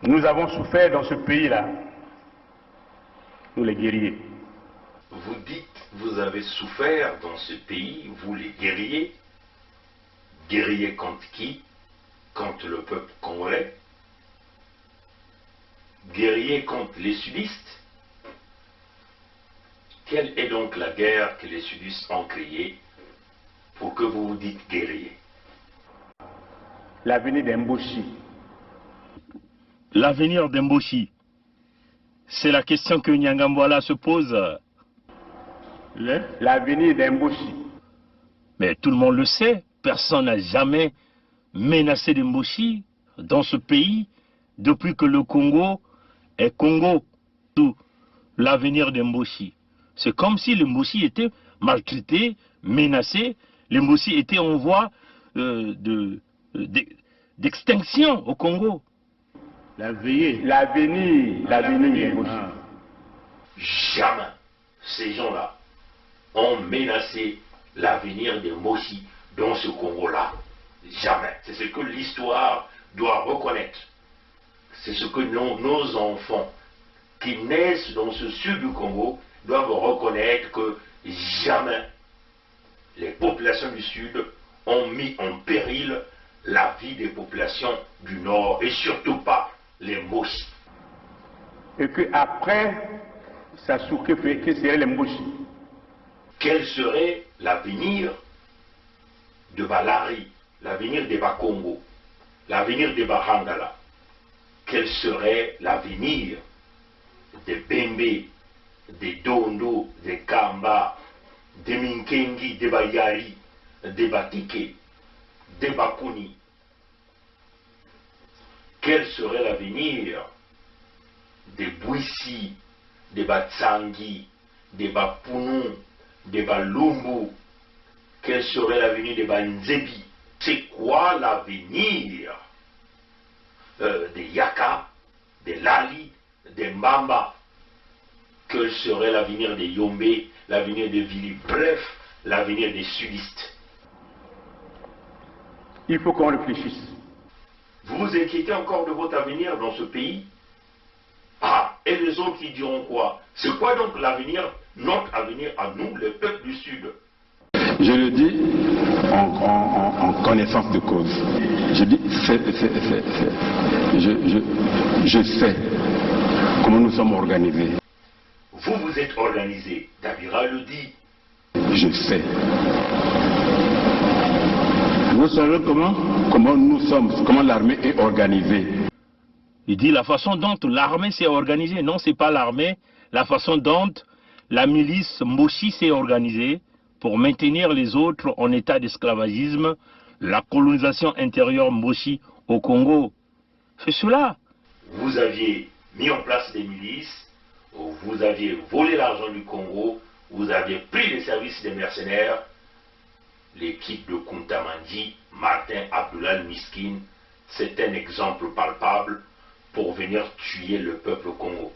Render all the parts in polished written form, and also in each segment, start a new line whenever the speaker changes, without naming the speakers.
Nous avons souffert dans ce pays-là, nous les guerriers.
Vous dites, vous avez souffert dans ce pays, vous les guerriers. Guerriers contre qui? Contre le peuple congolais. Guerriers contre les sudistes. Quelle est donc la guerre que les sudistes ont créée pour que vous vous dites guerriers?
L'avenir d'Mboshi.
L'avenir d'Mboshi, c'est la question que Nyangambwala se pose.
L'avenir d'Mboshi.
Mais tout le monde le sait, personne n'a jamais menacé d'Mboshi dans ce pays depuis que le Congo est Congo. Tout l'avenir d'Mboshi. C'est comme si l'Mboshi était maltraité, menacé, l'Mboshi était en voie d'extinction au Congo.
L'avenir d'Mboshi.
Jamais ces gens-là ont menacé l'avenir des Mboshi dans ce Congo-là. Jamais. C'est ce que l'histoire doit reconnaître. C'est ce que nos enfants qui naissent dans ce sud du Congo doivent reconnaître, que jamais les populations du sud ont mis en péril la vie des populations du nord, et surtout pas les Mboshi.
Et qu'après, ça souque que serait les Mboshi.
Quel serait l'avenir de Balari, l'avenir des Bakongo, l'avenir des Barangala? Quel serait l'avenir des Bembe, des Dondo, des Kamba, des Minkengi, des Bayari, des Batike, des Bakuni? Quel serait l'avenir des Bouissi, des Batsangi, des Bapounou, des Balumbu? Quel serait l'avenir des Banzebi? C'est quoi l'avenir des Yaka, des Lali, des Mbamba? Quel serait l'avenir des Yombe, l'avenir des Vili? Bref, l'avenir des sudistes.
Il faut qu'on réfléchisse.
Vous vous inquiétez encore de votre avenir dans ce pays? Ah, et les autres qui diront quoi? C'est quoi donc l'avenir, notre avenir à nous, le peuple du Sud?
Je le dis en connaissance de cause. Je dis je sais comment nous sommes organisés.
Vous, vous êtes organisé. Dabira le dit.
Je sais. Vous savez comment nous sommes, comment l'armée est organisée.
Il dit la façon dont l'armée s'est organisée. Non, c'est pas l'armée. La façon dont la milice Mboshi s'est organisée pour maintenir les autres en état d'esclavagisme, la colonisation intérieure Mboshi au Congo. C'est cela.
Vous aviez mis en place des milices, vous aviez volé l'argent du Congo, vous aviez pris les services des mercenaires. L'équipe de Kuntamandi, Martin Abdoulaye Miskin, c'est un exemple palpable pour venir tuer le peuple Congo.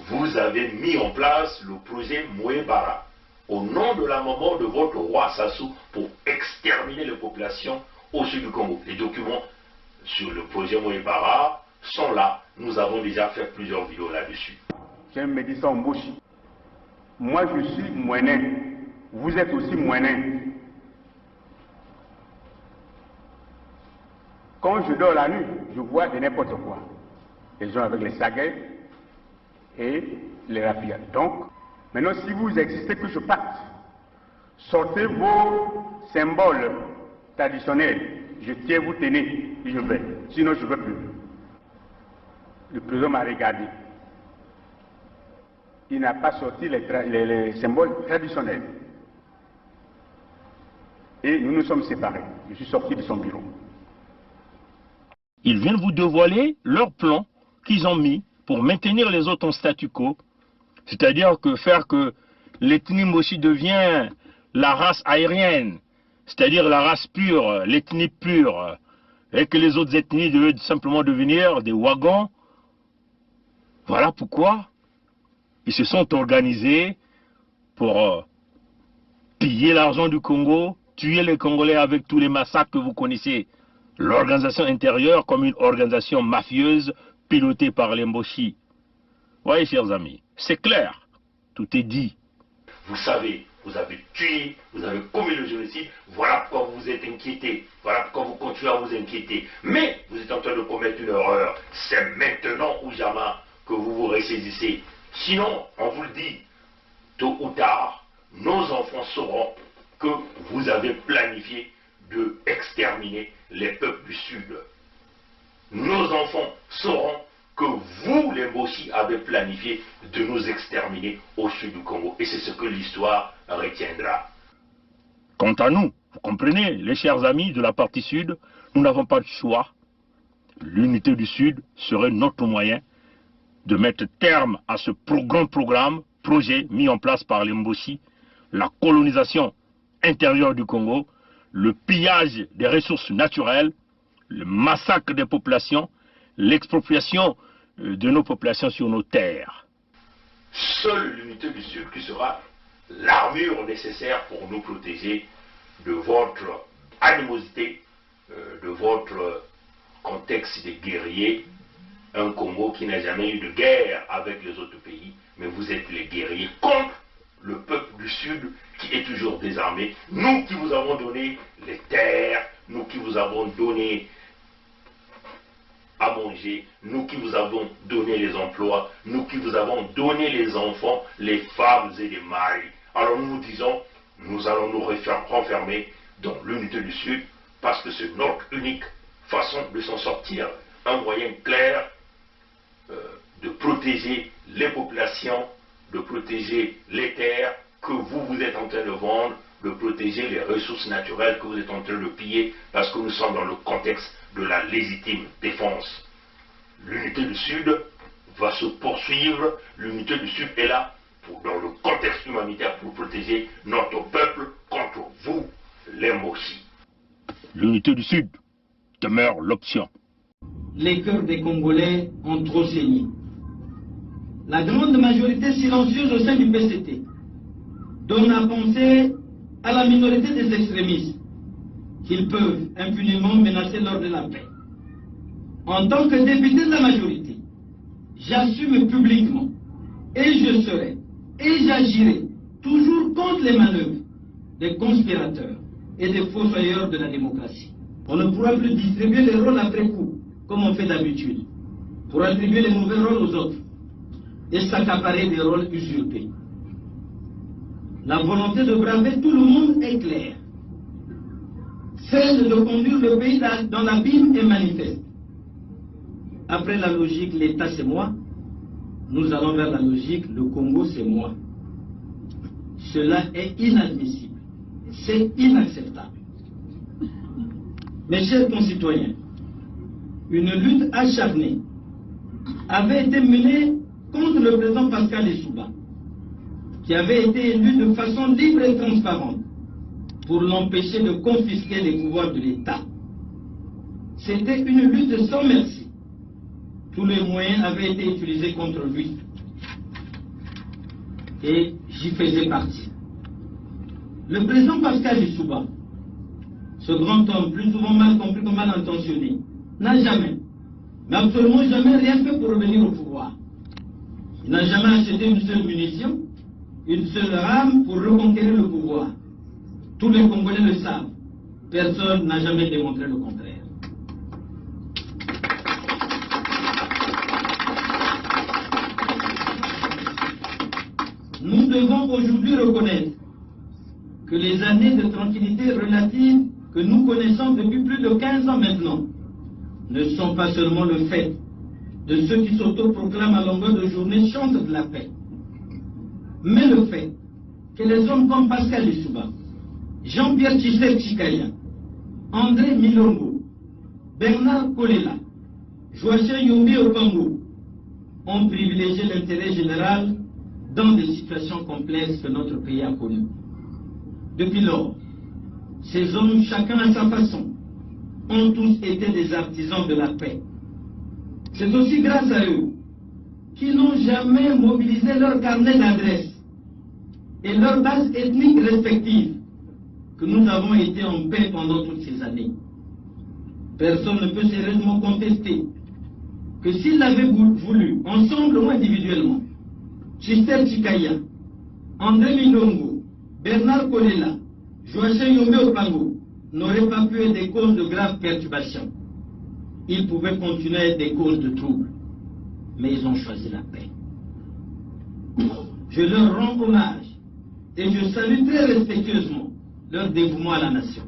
Vous avez mis en place le projet Mouébara au nom de la maman de votre roi Sassou pour exterminer les populations au sud du Congo. Les documents sur le projet Mouébara sont là. Nous avons déjà fait plusieurs vidéos là-dessus.
J'aime me dire ça en Mboshi. Moi je suis moinen. Vous êtes aussi moinen. Quand je dors la nuit, je vois de n'importe quoi. Les gens avec les saguets et les rapides. Donc, maintenant, si vous existez que je parte, sortez vos symboles traditionnels. Je tiens, vous tenez, et je vais. Sinon, je ne veux plus. Le président m'a regardé. Il n'a pas sorti les symboles traditionnels. Et nous nous sommes séparés. Je suis sorti de son bureau.
Ils viennent vous dévoiler leur plan qu'ils ont mis pour maintenir les autres en statu quo. C'est-à-dire que faire que l'ethnie Mboshi devient la race aérienne, c'est-à-dire la race pure, l'ethnie pure, et que les autres ethnies devaient simplement devenir des wagons. Voilà pourquoi ils se sont organisés pour piller l'argent du Congo, tuer les Congolais avec tous les massacres que vous connaissez. L'organisation intérieure comme une organisation mafieuse, pilotée par les Mboshi. Voyez, chers amis, c'est clair, tout est dit.
Vous savez, vous avez tué, vous avez commis le génocide, voilà pourquoi vous vous êtes inquiété, voilà pourquoi vous continuez à vous inquiéter. Mais vous êtes en train de commettre une erreur, c'est maintenant ou jamais que vous vous ressaisissez. Sinon, on vous le dit, tôt ou tard, nos enfants sauront que vous avez planifié de exterminer les peuples du Sud. Nos enfants sauront que vous, les Mboshi, avez planifié de nous exterminer au sud du Congo. Et c'est ce que l'histoire retiendra.
Quant à nous, vous comprenez, les chers amis de la partie sud, nous n'avons pas de choix. L'unité du Sud serait notre moyen de mettre terme à ce grand projet mis en place par les Mboshi, la colonisation intérieure du Congo, le pillage des ressources naturelles, le massacre des populations, l'expropriation de nos populations sur nos terres.
Seule l'unité du Sud qui sera l'armure nécessaire pour nous protéger de votre animosité, de votre contexte de guerrier. Un Congo qui n'a jamais eu de guerre avec les autres pays, mais vous êtes les guerriers contre le peuple du Sud qui est toujours désarmé. Nous qui vous avons donné les terres, nous qui vous avons donné à manger, nous qui vous avons donné les emplois, nous qui vous avons donné les enfants, les femmes et les maris. Alors nous nous disons, nous allons nous renfermer dans l'unité du Sud parce que c'est notre unique façon de s'en sortir. Un moyen clair de protéger les populations, de protéger les terres que vous êtes en train de vendre, de protéger les ressources naturelles que vous êtes en train de piller, parce que nous sommes dans le contexte de la légitime défense. L'unité du Sud va se poursuivre, l'unité du Sud est là, dans le contexte humanitaire, pour protéger notre peuple contre vous, les Mboshi.
L'unité du Sud demeure l'option.
Les cœurs des Congolais ont trop saigné. La grande majorité silencieuse au sein du PCT donne à penser à la minorité des extrémistes qu'ils peuvent impunément menacer l'ordre de la paix. En tant que député de la majorité, j'assume publiquement et je serai et j'agirai toujours contre les manœuvres des conspirateurs et des fossoyeurs de la démocratie. On ne pourra plus distribuer les rôles après coup, comme on fait d'habitude, pour attribuer les mauvais rôles aux autres et s'accaparer des rôles usurpés. La volonté de braver tout le monde est claire. Celle de conduire le pays dans l'abîme est manifeste. Après la logique l'État c'est moi, nous allons vers la logique le Congo c'est moi. Cela est inadmissible. C'est inacceptable. Mes chers concitoyens, une lutte acharnée avait été menée contre le président Pascal Lissouba, qui avait été élu de façon libre et transparente pour l'empêcher de confisquer les pouvoirs de l'État. C'était une lutte sans merci. Tous les moyens avaient été utilisés contre lui. Et j'y faisais partie. Le président Pascal Lissouba, ce grand homme, plus souvent mal compris que mal intentionné, n'a jamais, mais absolument jamais rien fait pour revenir au pouvoir. Il n'a jamais acheté une seule munition, une seule arme pour reconquérir le pouvoir. Tous les Congolais le savent. Personne n'a jamais démontré le contraire. Nous devons aujourd'hui reconnaître que les années de tranquillité relative que nous connaissons depuis plus de 15 ans maintenant ne sont pas seulement le fait de ceux qui s'autoproclament à longueur de journée chantres de la paix, mais le fait que les hommes comme Pascal Lissouba, Jean-Pierre Tshisekedi, André Milongo, Bernard Kolela, Joachim Yombi Opango ont privilégié l'intérêt général dans des situations complexes que notre pays a connues. Depuis lors, ces hommes, chacun à sa façon, ont tous été des artisans de la paix. C'est aussi grâce à eux qui n'ont jamais mobilisé leur carnet d'adresse et leurs bases ethniques respectives que nous avons été en paix pendant toutes ces années. Personne ne peut sérieusement contester que s'ils l'avaient voulu, ensemble ou individuellement, Christelle Chikaya, André Milongo, Bernard Kolela, Joachim Yombe Opango n'auraient pas pu être des causes de graves perturbations. Ils pouvaient continuer à être des causes de troubles. Mais ils ont choisi la paix. Je leur rends hommage et je salue très respectueusement leur dévouement à la nation.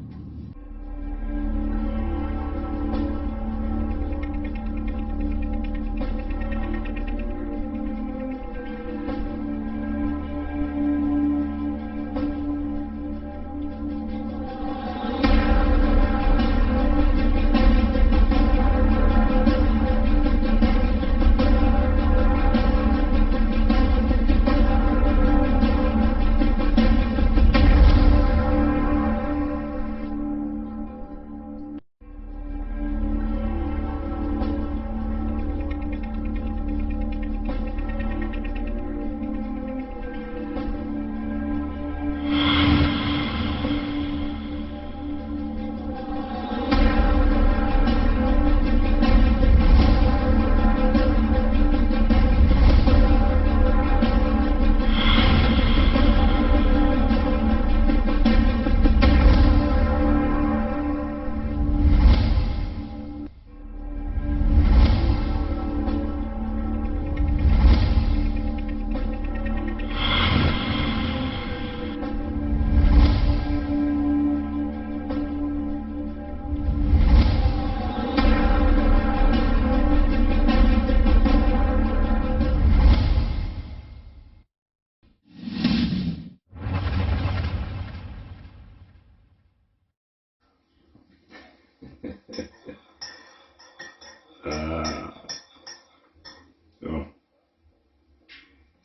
Bon.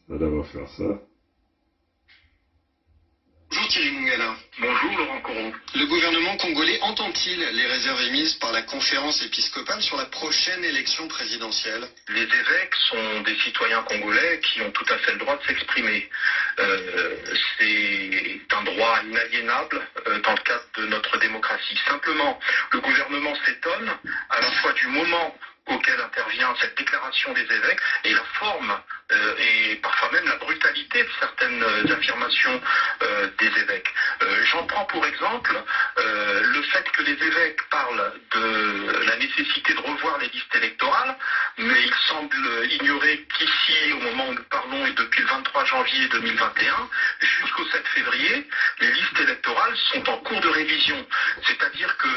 On va d'abord faire ça.
Bonjour Thierry Mungala. Bonjour Laurent Coron. Le gouvernement congolais entend-il les réserves émises par la conférence épiscopale sur la prochaine élection présidentielle?
Les évêques sont des citoyens congolais qui ont tout à fait le droit de s'exprimer. C'est un droit inaliénable dans le cadre de notre démocratie. Simplement, le gouvernement s'étonne à la fois du moment auquel intervient cette déclaration des évêques et la forme et parfois même la brutalité de certaines affirmations des évêques. J'en prends pour exemple le fait que les évêques parlent de la nécessité de revoir les listes électorales, mais ils semblent ignorer qu'ici, au moment où nous parlons et depuis le 23 janvier 2021, jusqu'au 7 février, les listes électorales sont en cours de révision. C'est-à-dire que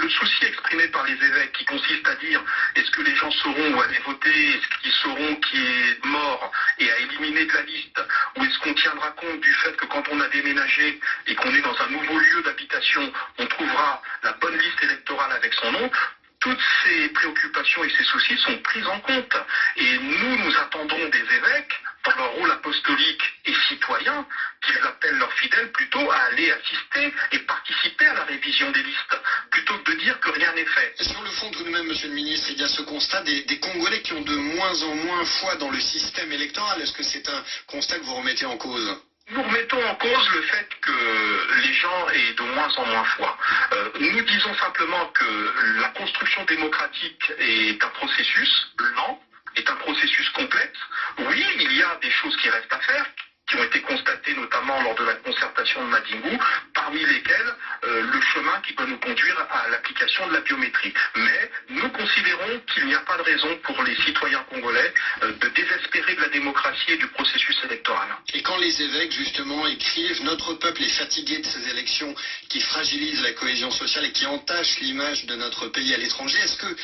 le souci exprimé par les évêques qui consiste à dire est-ce que les gens sauront où aller voter, est-ce qu'ils sauront qui est mort et à éliminer de la liste, ou est-ce qu'on tiendra compte du fait que quand on a déménagé et qu'on est dans un nouveau lieu d'habitation, on trouvera la bonne liste électorale avec son nom. Toutes ces préoccupations et ces soucis sont pris en compte. Et nous attendons des évêques, dans leur rôle apostolique et citoyen, qu'ils appellent leurs fidèles plutôt à aller assister et participer à la révision des listes, plutôt que de dire que rien n'est fait.
Sur le fond, tout de même, Monsieur le Ministre, il y a ce constat des Congolais qui ont de moins en moins foi dans le système électoral. Est-ce que c'est un constat que vous remettez en cause ?
Nous remettons en cause le fait que les gens aient de moins en moins foi. Nous disons simplement que la construction démocratique est un processus lent, est un processus complexe. Oui, il y a des choses qui restent à faire, qui ont été constatées notamment lors de la concertation de Madingu, parmi lesquelles le chemin qui peut nous conduire à l'application de la biométrie. Mais nous considérons qu'il n'y a pas de raison pour les citoyens congolais de désespérer de la démocratie et du processus électoral.
Et quand les évêques justement écrivent « Notre peuple est fatigué de ces élections qui fragilisent la cohésion sociale et qui entachent l'image de notre pays à l'étranger », est-ce que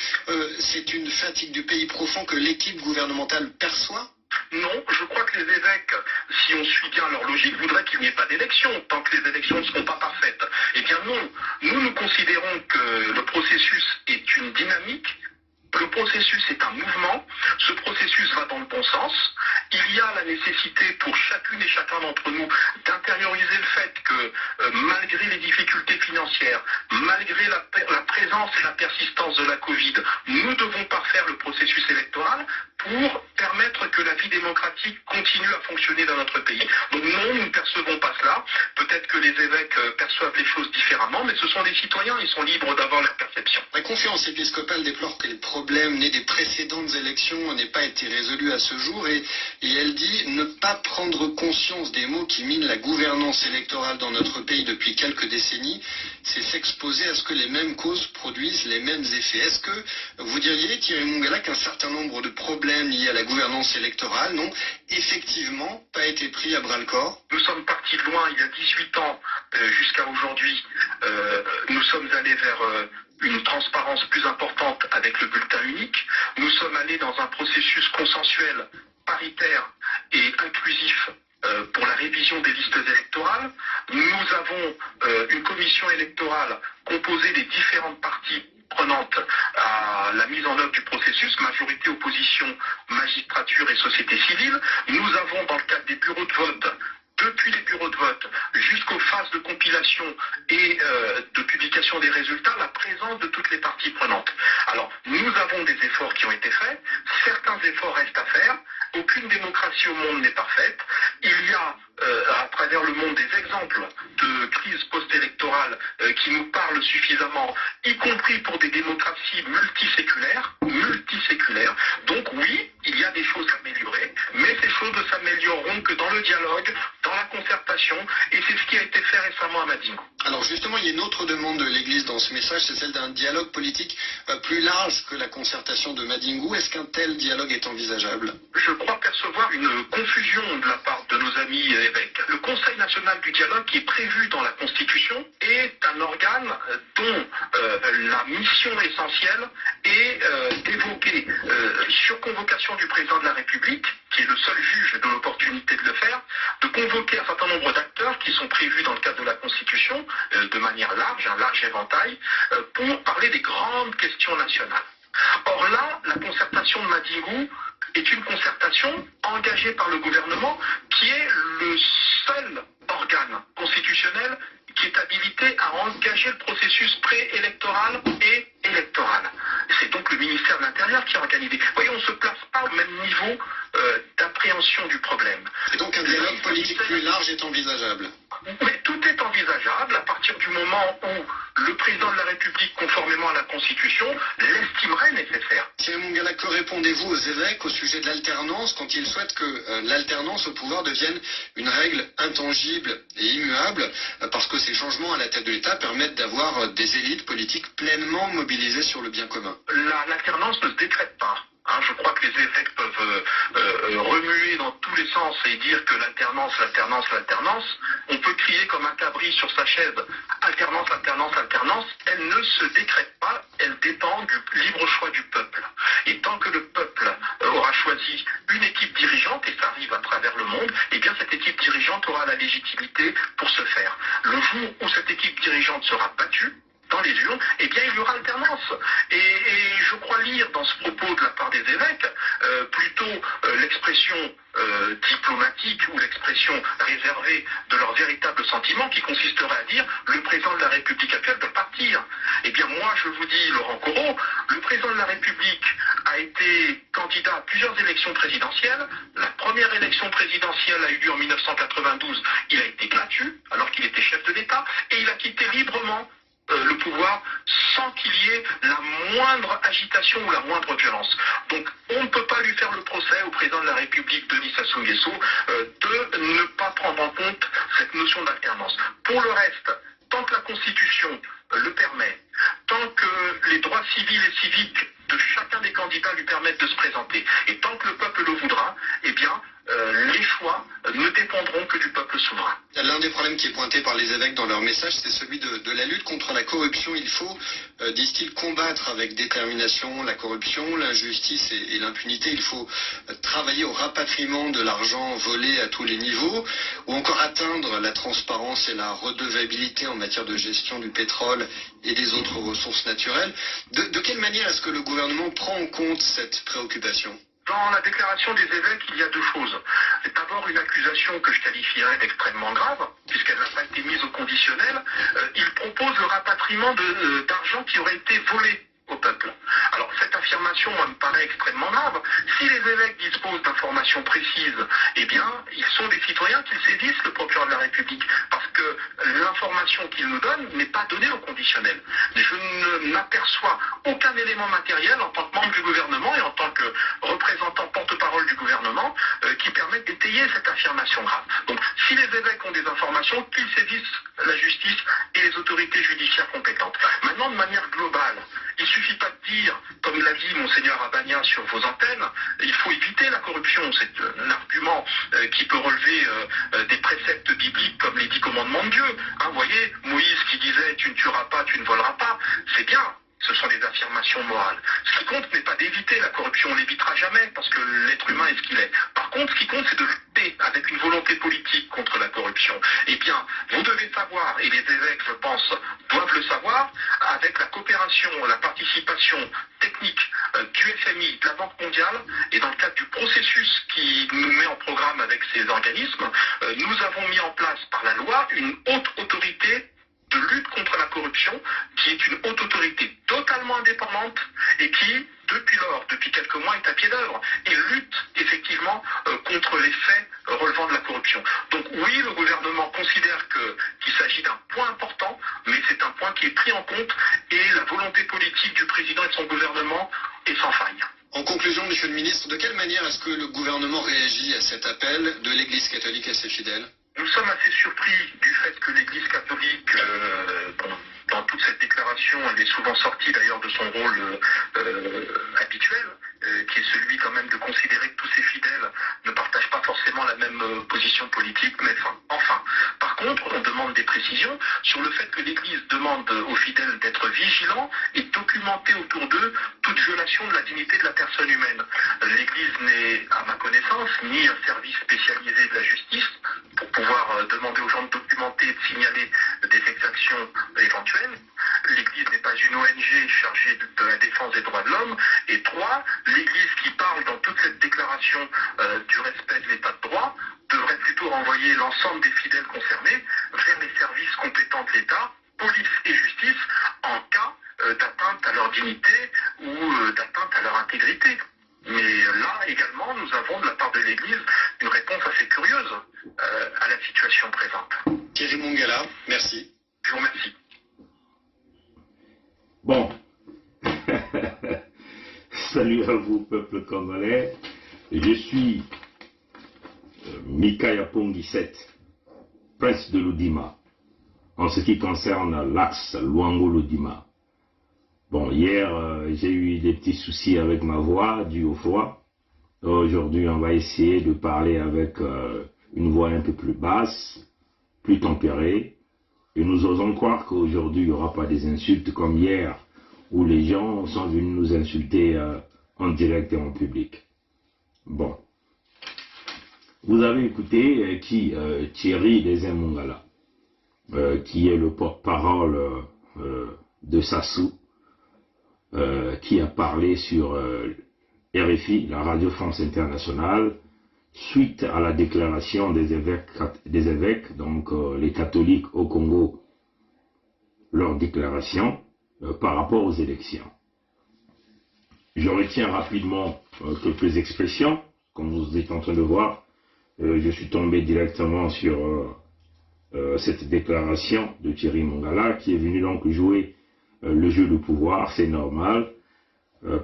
c'est une fatigue du pays profond que l'équipe gouvernementale perçoit ?
Non, je crois que les évêques, si on suit bien leur logique, voudraient qu'il n'y ait pas d'élection, tant que les élections ne seront pas parfaites. Eh bien non, nous considérons que le processus est une dynamique, le processus est un mouvement, ce processus va dans le bon sens. Il y a la nécessité pour chacune et chacun d'entre nous d'intérioriser le fait que malgré les difficultés financières, malgré la présence et la persistance de la Covid, nous devons parfaire le processus électoral pour permettre que la vie démocratique continue à fonctionner dans notre pays. Donc non, nous ne percevons pas cela. Peut-être que les évêques perçoivent les choses différemment, mais ce sont des citoyens, ils sont libres d'avoir leur perception.
La conférence épiscopale déplore que les problèmes nés des précédentes élections n'aient pas été résolus à ce jour et elle dit ne pas prendre conscience des maux qui minent la gouvernance électorale dans notre pays depuis quelques décennies, c'est s'exposer à ce que les mêmes causes produisent les mêmes effets. Est-ce que vous diriez, Thierry Mongala, qu'un certain nombre de problèmes liés à la gouvernance électorale n'ont effectivement pas été pris à bras-le-corps?
Nous sommes partis de loin il y a 18 ans jusqu'à aujourd'hui. Nous sommes allés vers une transparence plus importante avec le bulletin unique. Nous sommes allés dans un processus consensuel, paritaire et inclusif pour la révision des listes électorales. Nous avons une commission électorale composée des différentes parties prenantes à la mise en œuvre du processus, majorité, opposition, magistrature et société civile. Nous avons, dans le cadre des bureaux de vote, depuis les bureaux de vote jusqu'aux phases de compilation et de publication des résultats, la présence de toutes les parties prenantes. Alors, nous avons des efforts qui ont été faits, certains efforts restent à faire, aucune démocratie au monde n'est parfaite, il y a à travers le monde des exemples de crise post-électorale qui nous parlent suffisamment, y compris pour des démocraties multiséculaires. Donc oui, il y a des choses à améliorer, mais ces choses ne s'amélioreront que dans le dialogue, dans la concertation, et c'est ce qui a été fait récemment à Madingo.
Alors justement, il y a une autre demande de l'Église dans ce message, c'est celle d'un dialogue politique plus large que la concertation de Madingo. Est-ce qu'un tel dialogue est envisageable?
Je crois percevoir une confusion de la part de nos amis évêques. Le Conseil national du dialogue, qui est prévu dans la Constitution, est un organe dont la mission essentielle est d'évoquer, sur convocation du président de la République, qui est le seul juge de l'opportunité de le faire, de convoquer un certain nombre d'acteurs qui sont prévus dans le cadre de la Constitution, de manière large, un large éventail, pour parler des grandes questions nationales. Or là, la concertation de Madingo est une concertation engagée par le gouvernement qui est le seul organe constitutionnel qui est habilité à engager le processus préélectoral et électoral. C'est donc le ministère de l'Intérieur qui a organisé. Vous voyez, on ne se place pas au même niveau d'appréhension du problème.
Et donc un dialogue politique plus large est envisageable?
Mais tout est envisageable à partir du moment où le président de la République, conformément à la Constitution, l'estimerait nécessaire.
Thierry Mongala, que répondez-vous aux évêques au sujet de l'alternance quand ils souhaitent que l'alternance au pouvoir devienne une règle intangible et immuable, parce que ces changements à la tête de l'État permettent d'avoir des élites politiques pleinement mobilisées sur le bien commun?
L'alternance ne se décrète pas. Je crois que les évêques peuvent remuer dans tous les sens et dire que l'alternance, on peut crier comme un cabri sur sa chaise, alternance, elle ne se décrète pas, elle dépend du libre choix du peuple. Et tant que le peuple aura choisi une équipe dirigeante, et ça arrive à travers le monde, eh bien cette équipe dirigeante aura la légitimité pour se faire. Le jour où cette équipe dirigeante sera battue dans les urnes, eh bien il y aura alternance. Et je crois lire dans ce propos de la part des évêques plutôt l'expression diplomatique ou l'expression réservée de leur véritable sentiment qui consisterait à dire le président de la République actuelle doit partir. Eh bien moi je vous dis, Laurent Corot, le président de la République a été candidat à plusieurs élections présidentielles. La première élection présidentielle a eu lieu en 1992, il a été battu alors qu'il était chef de l'État et il a quitté librement le pouvoir sans qu'il y ait la moindre agitation ou la moindre violence. Donc on ne peut pas lui faire le procès au président de la République, Denis Sassou Nguesso, de ne pas prendre en compte cette notion d'alternance. Pour le reste, tant que la Constitution le permet, tant que les droits civils et civiques de chacun des candidats lui permettent de se présenter, et tant que le peuple le voudra, eh bien les choix ne dépendront que du peuple souverain.
L'un des problèmes qui est pointé par les évêques dans leur message, c'est celui de la lutte contre la corruption. Il faut, disent-ils, combattre avec détermination la corruption, l'injustice et l'impunité. Il faut travailler au rapatriement de l'argent volé à tous les niveaux, ou encore atteindre la transparence et la redevabilité en matière de gestion du pétrole et des autres ressources naturelles. De quelle manière est-ce que le gouvernement prend en compte cette préoccupation ?
Dans la déclaration des évêques, il y a deux choses. C'est d'abord une accusation que je qualifierais d'extrêmement grave, puisqu'elle n'a pas été mise au conditionnel. Ils proposent le rapatriement d'argent qui aurait été volé au peuple. Alors cette affirmation, moi, me paraît extrêmement grave. Si les évêques disposent d'informations précises, eh bien, ils sont des citoyens qu'ils saisissent le procureur de la République, parce que l'information qu'ils nous donnent n'est pas donnée au conditionnel. Je n'aperçois aucun élément matériel en tant que membre du gouvernement et en tant que représentant porte-parole du gouvernement qui permette d'étayer cette affirmation grave. Donc, si les évêques ont des informations, qu'ils saisissent la justice et les autorités judiciaires compétentes. Maintenant, de manière globale, il ne suffit pas de dire, comme l'a dit Monseigneur Abania sur vos antennes, il faut éviter la corruption. C'est un argument qui peut relever des préceptes bibliques comme les 10 commandements de Dieu. Vous voyez, Moïse qui disait « tu ne tueras pas, tu ne voleras pas », c'est bien. Ce sont des affirmations morales. Ce qui compte n'est pas d'éviter la corruption, on l'évitera jamais parce que l'être humain est ce qu'il est. Par contre, ce qui compte, c'est de lutter avec une volonté politique contre la corruption. Eh bien, vous devez savoir, et les évêques, je pense, doivent le savoir, avec la coopération, la participation technique du FMI, de la Banque mondiale, et dans le cadre du processus qui nous met en programme avec ces organismes, nous avons mis en place par la loi une haute autorité de lutte contre la corruption, qui est une haute autorité totalement indépendante et qui, depuis quelques mois, est à pied d'œuvre et lutte effectivement contre les faits relevant de la corruption. Donc oui, le gouvernement considère qu'il s'agit d'un point important, mais c'est un point qui est pris en compte et la volonté politique du président et de son gouvernement est sans faille.
En conclusion, Monsieur le Ministre, de quelle manière est-ce que le gouvernement réagit à cet appel de l'Église catholique à ses fidèles ?
Nous sommes assez surpris du fait que l'Église catholique, dans toute cette déclaration, elle est souvent sortie d'ailleurs de son rôle habituel, qui est celui quand même de considérer que tous ses fidèles ne partagent pas forcément la même position politique, mais enfin. Par contre, on demande des précisions sur le fait que l'Église demande aux fidèles d'être vigilants et documenter autour d'eux toute violation de la dignité de la personne humaine. L'Église n'est, à ma connaissance, ni un service spécialisé de la justice pour pouvoir demander aux gens de documenter et de signaler des exactions éventuelles. L'Église n'est pas une ONG chargée de la défense des droits de l'homme. Et 3, l'Église qui parle dans toute cette déclaration du respect de l'état de droit devrait plutôt renvoyer l'ensemble des fidèles concernés vers les services compétents de l'État, police et justice, en cas d'atteinte à leur dignité ou d'atteinte à leur intégrité. Mais là également, nous avons de la part de l'Église une réponse assez curieuse à la situation présente.
Thierry Mongala, merci.
Je vous remercie.
Bon, salut à vous, peuple congolais. Je suis Mika Yapongi 7, prince de Lodima, en ce qui concerne l'axe Luango-Lodima. Bon, hier, j'ai eu des petits soucis avec ma voix, dû au froid. Aujourd'hui, on va essayer de parler avec une voix un peu plus basse, plus tempérée. Et nous osons croire qu'aujourd'hui, il n'y aura pas des insultes comme hier, où les gens sont venus nous insulter en direct et en public. Bon. Vous avez écouté Thierry Mongala, qui est le porte-parole de Sassou, qui a parlé sur RFI, la Radio France Internationale, suite à la déclaration des évêques, donc les catholiques au Congo, leur déclaration par rapport aux élections. Je retiens rapidement quelques expressions, comme vous êtes en train de voir. Je suis tombé directement sur cette déclaration de Thierry Mongala, qui est venu donc jouer le jeu de pouvoir. C'est normal,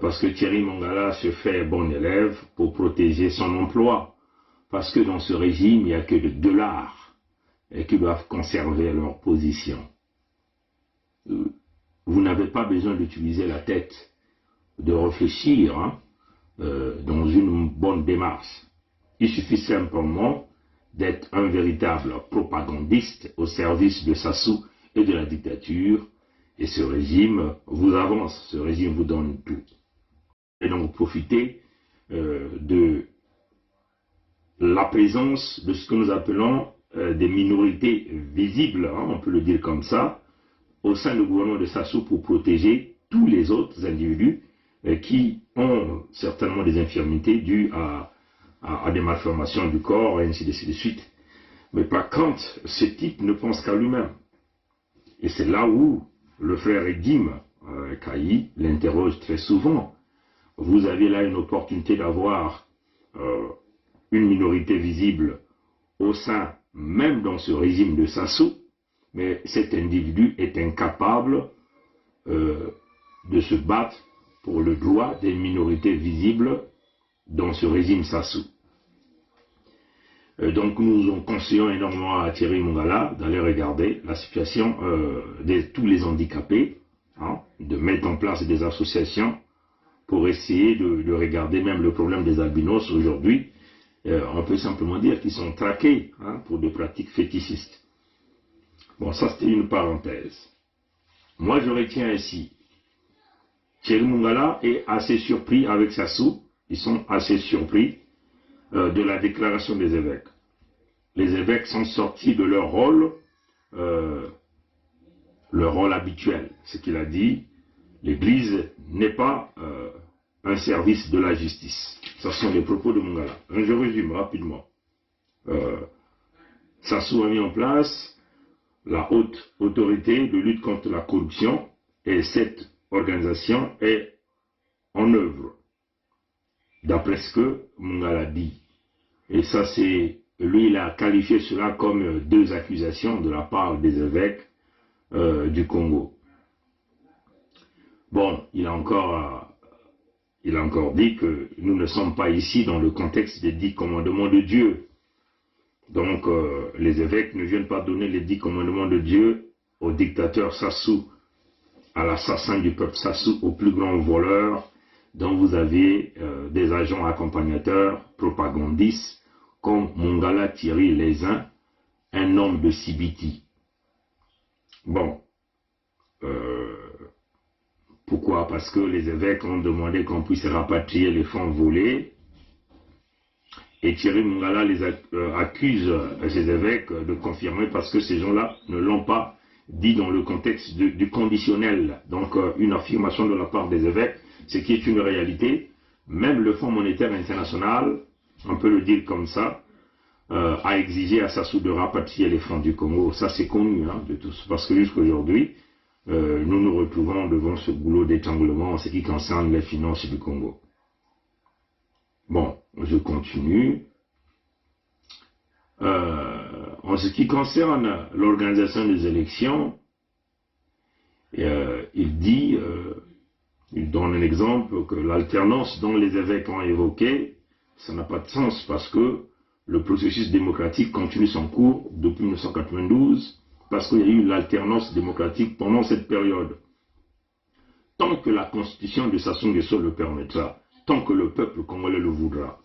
parce que Thierry Mongala se fait bon élève pour protéger son emploi. Parce que dans ce régime, il n'y a que des dollars qui doivent conserver leur position. Vous n'avez pas besoin d'utiliser la tête, de réfléchir dans une bonne démarche. Il suffit simplement d'être un véritable propagandiste au service de Sassou et de la dictature. Et ce régime vous avance, ce régime vous donne tout. Et donc profitez de la présence de ce que nous appelons des minorités visibles, on peut le dire comme ça, au sein du gouvernement de Sassou pour protéger tous les autres individus qui ont certainement des infirmités dues à des malformations du corps et ainsi de suite. Mais par contre, ce type ne pense qu'à lui-même. Et c'est là où le frère Edim,
Kayi, l'interroge très souvent. Vous avez là une opportunité d'avoir une minorité visible au sein, même dans ce régime de Sassou, mais cet individu est incapable de se battre pour le droit des minorités visibles dans ce régime Sassou. Donc nous conseillons énormément à Thierry Mongala d'aller regarder la situation de tous les handicapés, hein, de mettre en place des associations pour essayer de regarder même le problème des albinos aujourd'hui. On peut simplement dire qu'ils sont traqués, hein, pour des pratiques fétichistes. Bon, ça c'était une parenthèse. Moi je retiens ici, Thierry Mongala est assez surpris avec Sassou, ils sont assez surpris de la déclaration des évêques. Les évêques sont sortis de leur rôle habituel. Ce qu'il a dit, l'Église n'est pas un service de la justice. Ce sont les propos de Mongala. Je résume rapidement. Sassou a mis en place la haute autorité de lutte contre la corruption et cette organisation est en œuvre, d'après ce que Mongala dit. Et ça, c'est, lui, il a qualifié cela comme deux accusations de la part des évêques du Congo. Bon, il a encore dit que nous ne sommes pas ici dans le contexte des 10 commandements de Dieu. Donc, les évêques ne viennent pas donner les 10 commandements de Dieu au dictateur Sassou, à l'assassin du peuple Sassou, au plus grand voleur, dont vous avez des agents accompagnateurs, propagandistes, comme Mongala Thierry Lézin, un homme de Sibiti. Bon, pourquoi? Parce que les évêques ont demandé qu'on puisse rapatrier les fonds volés, et Thierry Mongala les accuse, ces évêques, de confirmer, parce que ces gens-là ne l'ont pas dit dans le contexte du conditionnel. Donc une affirmation de la part des évêques, ce qui est une réalité. Même le Fonds monétaire international, on peut le dire comme ça, a exigé à Sassou de rapatrier les fonds du Congo. Ça c'est connu, hein, de tous, parce que jusqu'à aujourd'hui, nous nous retrouvons devant ce boulot d'étranglement en ce qui concerne les finances du Congo. Bon, je continue. En ce qui concerne l'organisation des élections, il donne un exemple que l'alternance dont les évêques ont évoqué, ça n'a pas de sens parce que le processus démocratique continue son cours depuis 1992, parce qu'il y a eu l'alternance démocratique pendant cette période. Tant que la constitution de Sassou Nguesso le permettra, tant que le peuple congolais le voudra.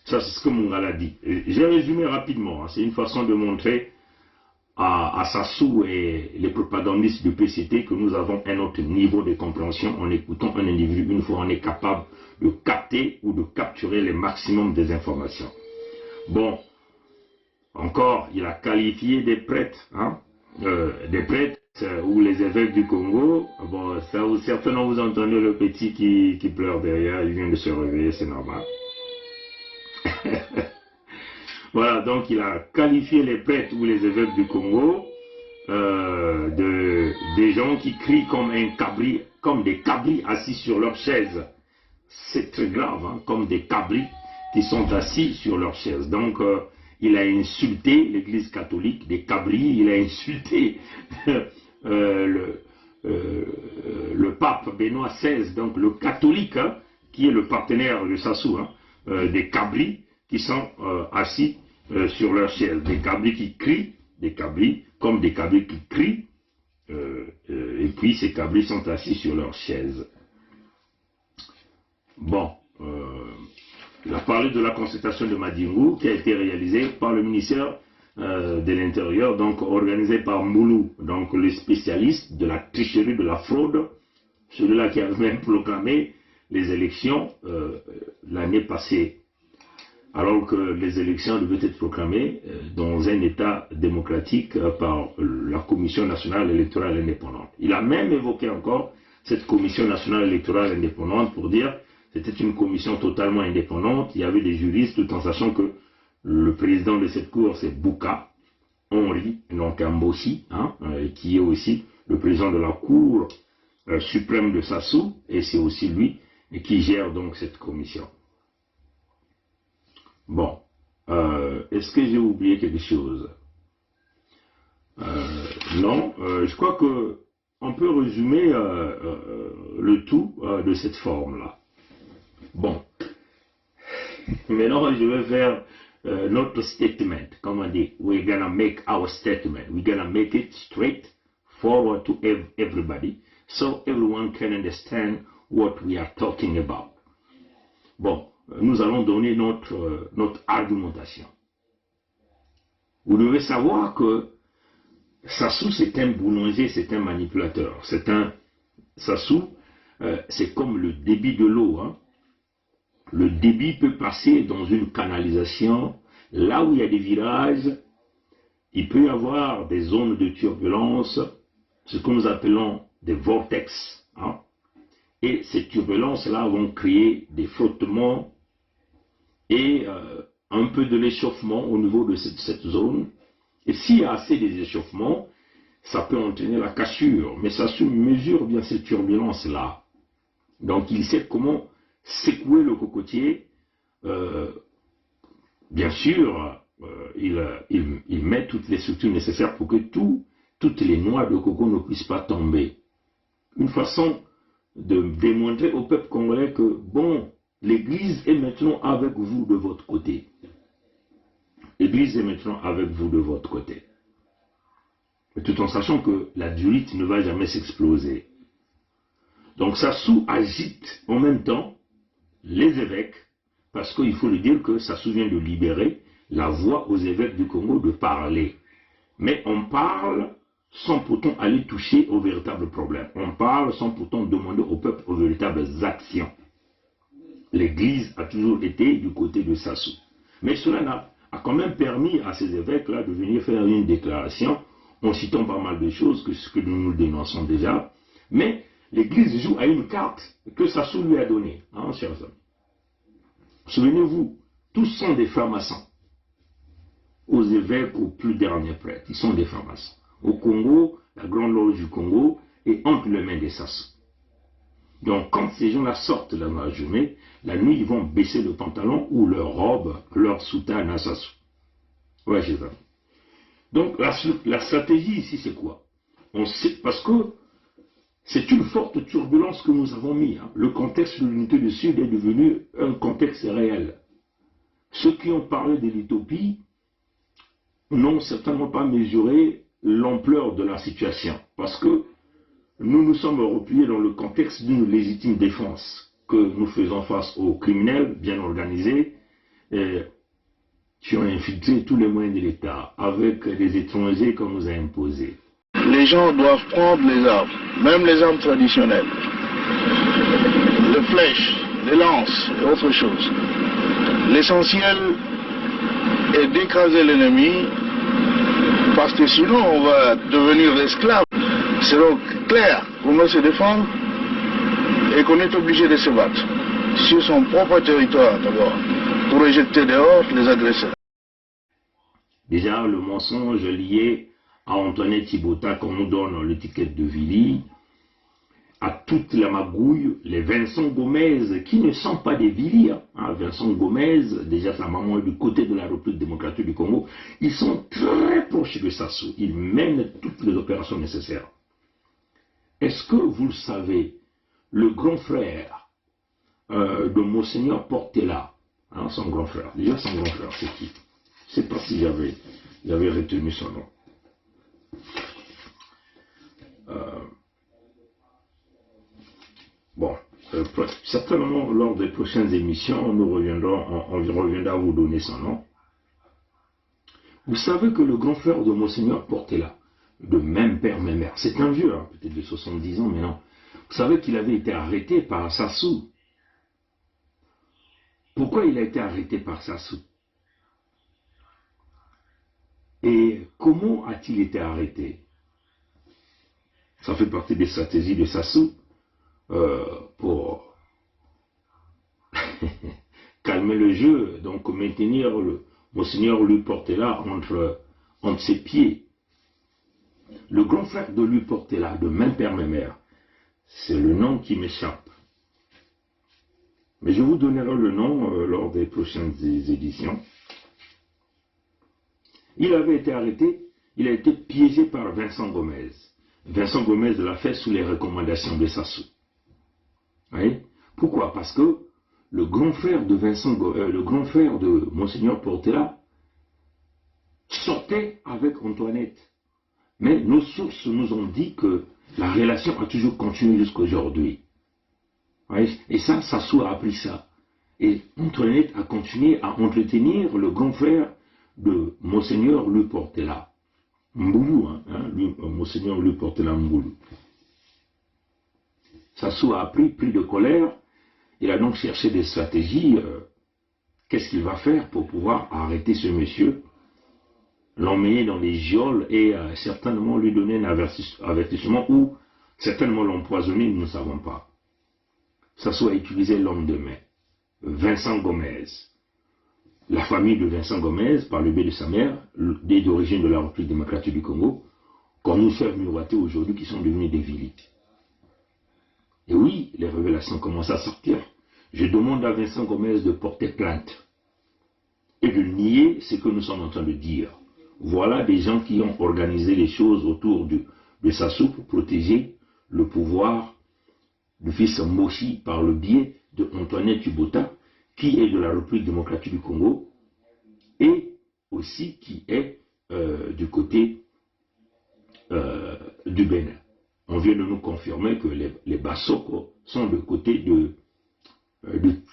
Ça, c'est ce que Mongala dit. J'ai résumé rapidement, hein, c'est une façon de montrer à Sassou et les propagandistes du PCT que nous avons un autre niveau de compréhension en écoutant un individu une fois on est capable de capter ou de capturer le maximum des informations. Bon, encore, il a qualifié des prêtres, hein, ou les évêques du Congo. Bon, ça, certainement vous entendez le petit qui pleure derrière, il vient de se réveiller, c'est normal. Voilà, donc il a qualifié les prêtres ou les évêques du Congo des gens qui crient comme des cabris assis sur leur chaise. C'est très grave, hein, comme des cabris qui sont assis sur leur chaise. Donc, il a insulté l'Église catholique, des cabris, il a insulté le pape Benoît XVI, donc le catholique, hein, qui est le partenaire de Sassou, hein, des cabris qui sont assis sur leur chaise, des cabris qui crient, des cabris, comme des cabris qui crient, et puis ces cabris sont assis sur leur chaise. Bon, il a parlé de la consultation de Madingu qui a été réalisée par le ministère de l'Intérieur, donc organisée par Moulou, donc le spécialiste de la tricherie, de la fraude, celui-là qui a même proclamé les élections l'année passée, alors que les élections devaient être proclamées dans un État démocratique par la Commission nationale électorale indépendante. Il a même évoqué encore cette Commission nationale électorale indépendante pour dire que c'était une commission totalement indépendante, il y avait des juristes, tout en sachant que le président de cette cour, c'est Bouka Henri, donc Mboshi, hein, qui est aussi le président de la cour
suprême de Sassou, et c'est aussi lui qui gère donc cette commission. Bon, est-ce que j'ai oublié quelque chose? Non, je crois que on peut résumer le tout de cette forme-là. Bon, maintenant je vais faire notre statement. Comme on dit, we're gonna make our statement. We're gonna make it straight forward to everybody, so everyone can understand what we are talking about. Bon, nous allons donner notre argumentation. Vous devez savoir que Sassou, c'est un boulanger, c'est un manipulateur. Sassou, c'est comme le débit de l'eau. Hein. Le débit peut passer dans une canalisation. Là où il y a des virages, il peut y avoir des zones de turbulence, ce que nous appelons des vortex. Hein. Et ces turbulences-là vont créer des frottements et un peu de l'échauffement au niveau de cette zone. Et s'il y a assez des échauffements, ça peut entraîner la cassure. Mais ça se mesure bien ces turbulences-là. Donc il sait comment secouer le cocotier. Bien sûr, il met toutes les structures nécessaires pour que toutes les noix de coco ne puissent pas tomber. Une façon de démontrer au peuple congolais que, bon, l'Église est maintenant avec vous de votre côté. L'Église est maintenant avec vous de votre côté. Mais tout en sachant que la durite ne va jamais s'exploser. Donc Sassou agite en même temps les évêques, parce qu'il faut le dire que Sassou vient de libérer la voix aux évêques du Congo de parler. Mais on parle sans pourtant aller toucher aux véritables problèmes. On parle sans pourtant demander au peuple aux véritables actions. L'Église a toujours été du côté de Sassou. Mais cela a quand même permis à ces évêques-là de venir faire une déclaration en citant pas mal de choses que nous dénonçons déjà. Mais l'Église joue à une carte que Sassou lui a donnée, hein, chers amis. Souvenez-vous, tous sont des francs-maçons. Aux évêques, aux plus derniers prêtres, ils sont des francs-maçons. Au Congo, la grande loge du Congo est entre les mains des Sassou. Donc quand ces gens-là sortent dans la journée, la nuit, ils vont baisser le pantalon ou leur robe, leur soutane à Sassou. Ouais, chers amis. Donc la stratégie ici, c'est quoi? On sait, parce que c'est une forte turbulence que nous avons mis. Hein. Le contexte de l'unité du Sud est devenu un contexte réel. Ceux qui ont parlé de l'utopie n'ont certainement pas mesuré l'ampleur de la situation. Parce que nous nous sommes repliés dans le contexte d'une légitime défense, que nous faisons face aux criminels bien organisés, qui ont infiltré tous les moyens de l'État, avec les étrangers qu'on nous a imposés.
Les gens doivent prendre les armes, même les armes traditionnelles, les flèches, les lances et autre chose. L'essentiel est d'écraser l'ennemi, parce que sinon on va devenir l'esclave. C'est donc clair qu'on doit se défendre et qu'on est obligé de se battre sur son propre territoire d'abord, pour éjecter dehors les agresseurs.
Déjà, le mensonge lié à Antoinette Thibota, qu'on nous donne l'étiquette de Vili, à toute la magouille, les Vincent Gomez, qui ne sont pas des Vili. Hein. Vincent Gomez, déjà sa maman est du côté de la République démocratique du Congo, ils sont très proches de Sassou. Ils mènent toutes les opérations nécessaires. Est-ce que vous le savez, le grand frère de Monseigneur Portela, hein, son grand frère, déjà son grand frère, c'est qui? Je ne sais pas si j'avais retenu son nom. Bon, certainement lors des prochaines émissions, on reviendra vous donner son nom. Vous savez que le grand frère de Monseigneur Portela, de même père, même mère, c'est un vieux, hein, peut-être de 70 ans, mais non. Vous savez qu'il avait été arrêté par Sassou. Pourquoi il a été arrêté par Sassou? Et comment a-t-il été arrêté? Ça fait partie des stratégies de Sassou pour calmer le jeu, donc maintenir Monseigneur Louis Portela entre ses pieds. Le grand frère de Louis Portela, de même père, même mère, C'est le nom qui m'échappe. Mais je vous donnerai le nom lors des prochaines éditions. Il avait été arrêté, il a été piégé par Vincent Gomez. Vincent Gomez l'a fait sous les recommandations de Sassou. Oui? Pourquoi? Parce que le grand frère de le grand frère de Monseigneur Portela sortait avec Antoinette. Mais nos sources nous ont dit que la relation a toujours continué jusqu'à aujourd'hui. Oui? Et ça, Sassou a appris ça. Et Antoinette a continué à entretenir le grand frère de Monseigneur Louis Portela. Mboulou, Monseigneur Louis Portela Mboulou. Sassou a appris, pris de colère. Il a donc cherché des stratégies. Qu'est-ce qu'il va faire pour pouvoir arrêter ce monsieur, l'emmener dans les geôles et certainement lui donner un avertissement ou certainement l'empoisonner, nous ne savons pas. Sassou a utilisé l'homme de main, Vincent Gomez. La famille de Vincent Gomez, par le biais de sa mère, d'origine de la République démocratique du Congo, qu'on nous fait miroiter aujourd'hui, qui sont devenus des vilites. Et oui, les révélations commencent à sortir. Je demande à Vincent Gomez de porter plainte et de nier ce que nous sommes en train de dire. Voilà des gens qui ont organisé les choses autour de Sassou pour protéger le pouvoir du fils Moshi par le biais de Antoinette Tubota, qui est de la République démocratique du Congo et aussi qui est du côté du Bénin. On vient de nous confirmer que les Bassoko sont du côté de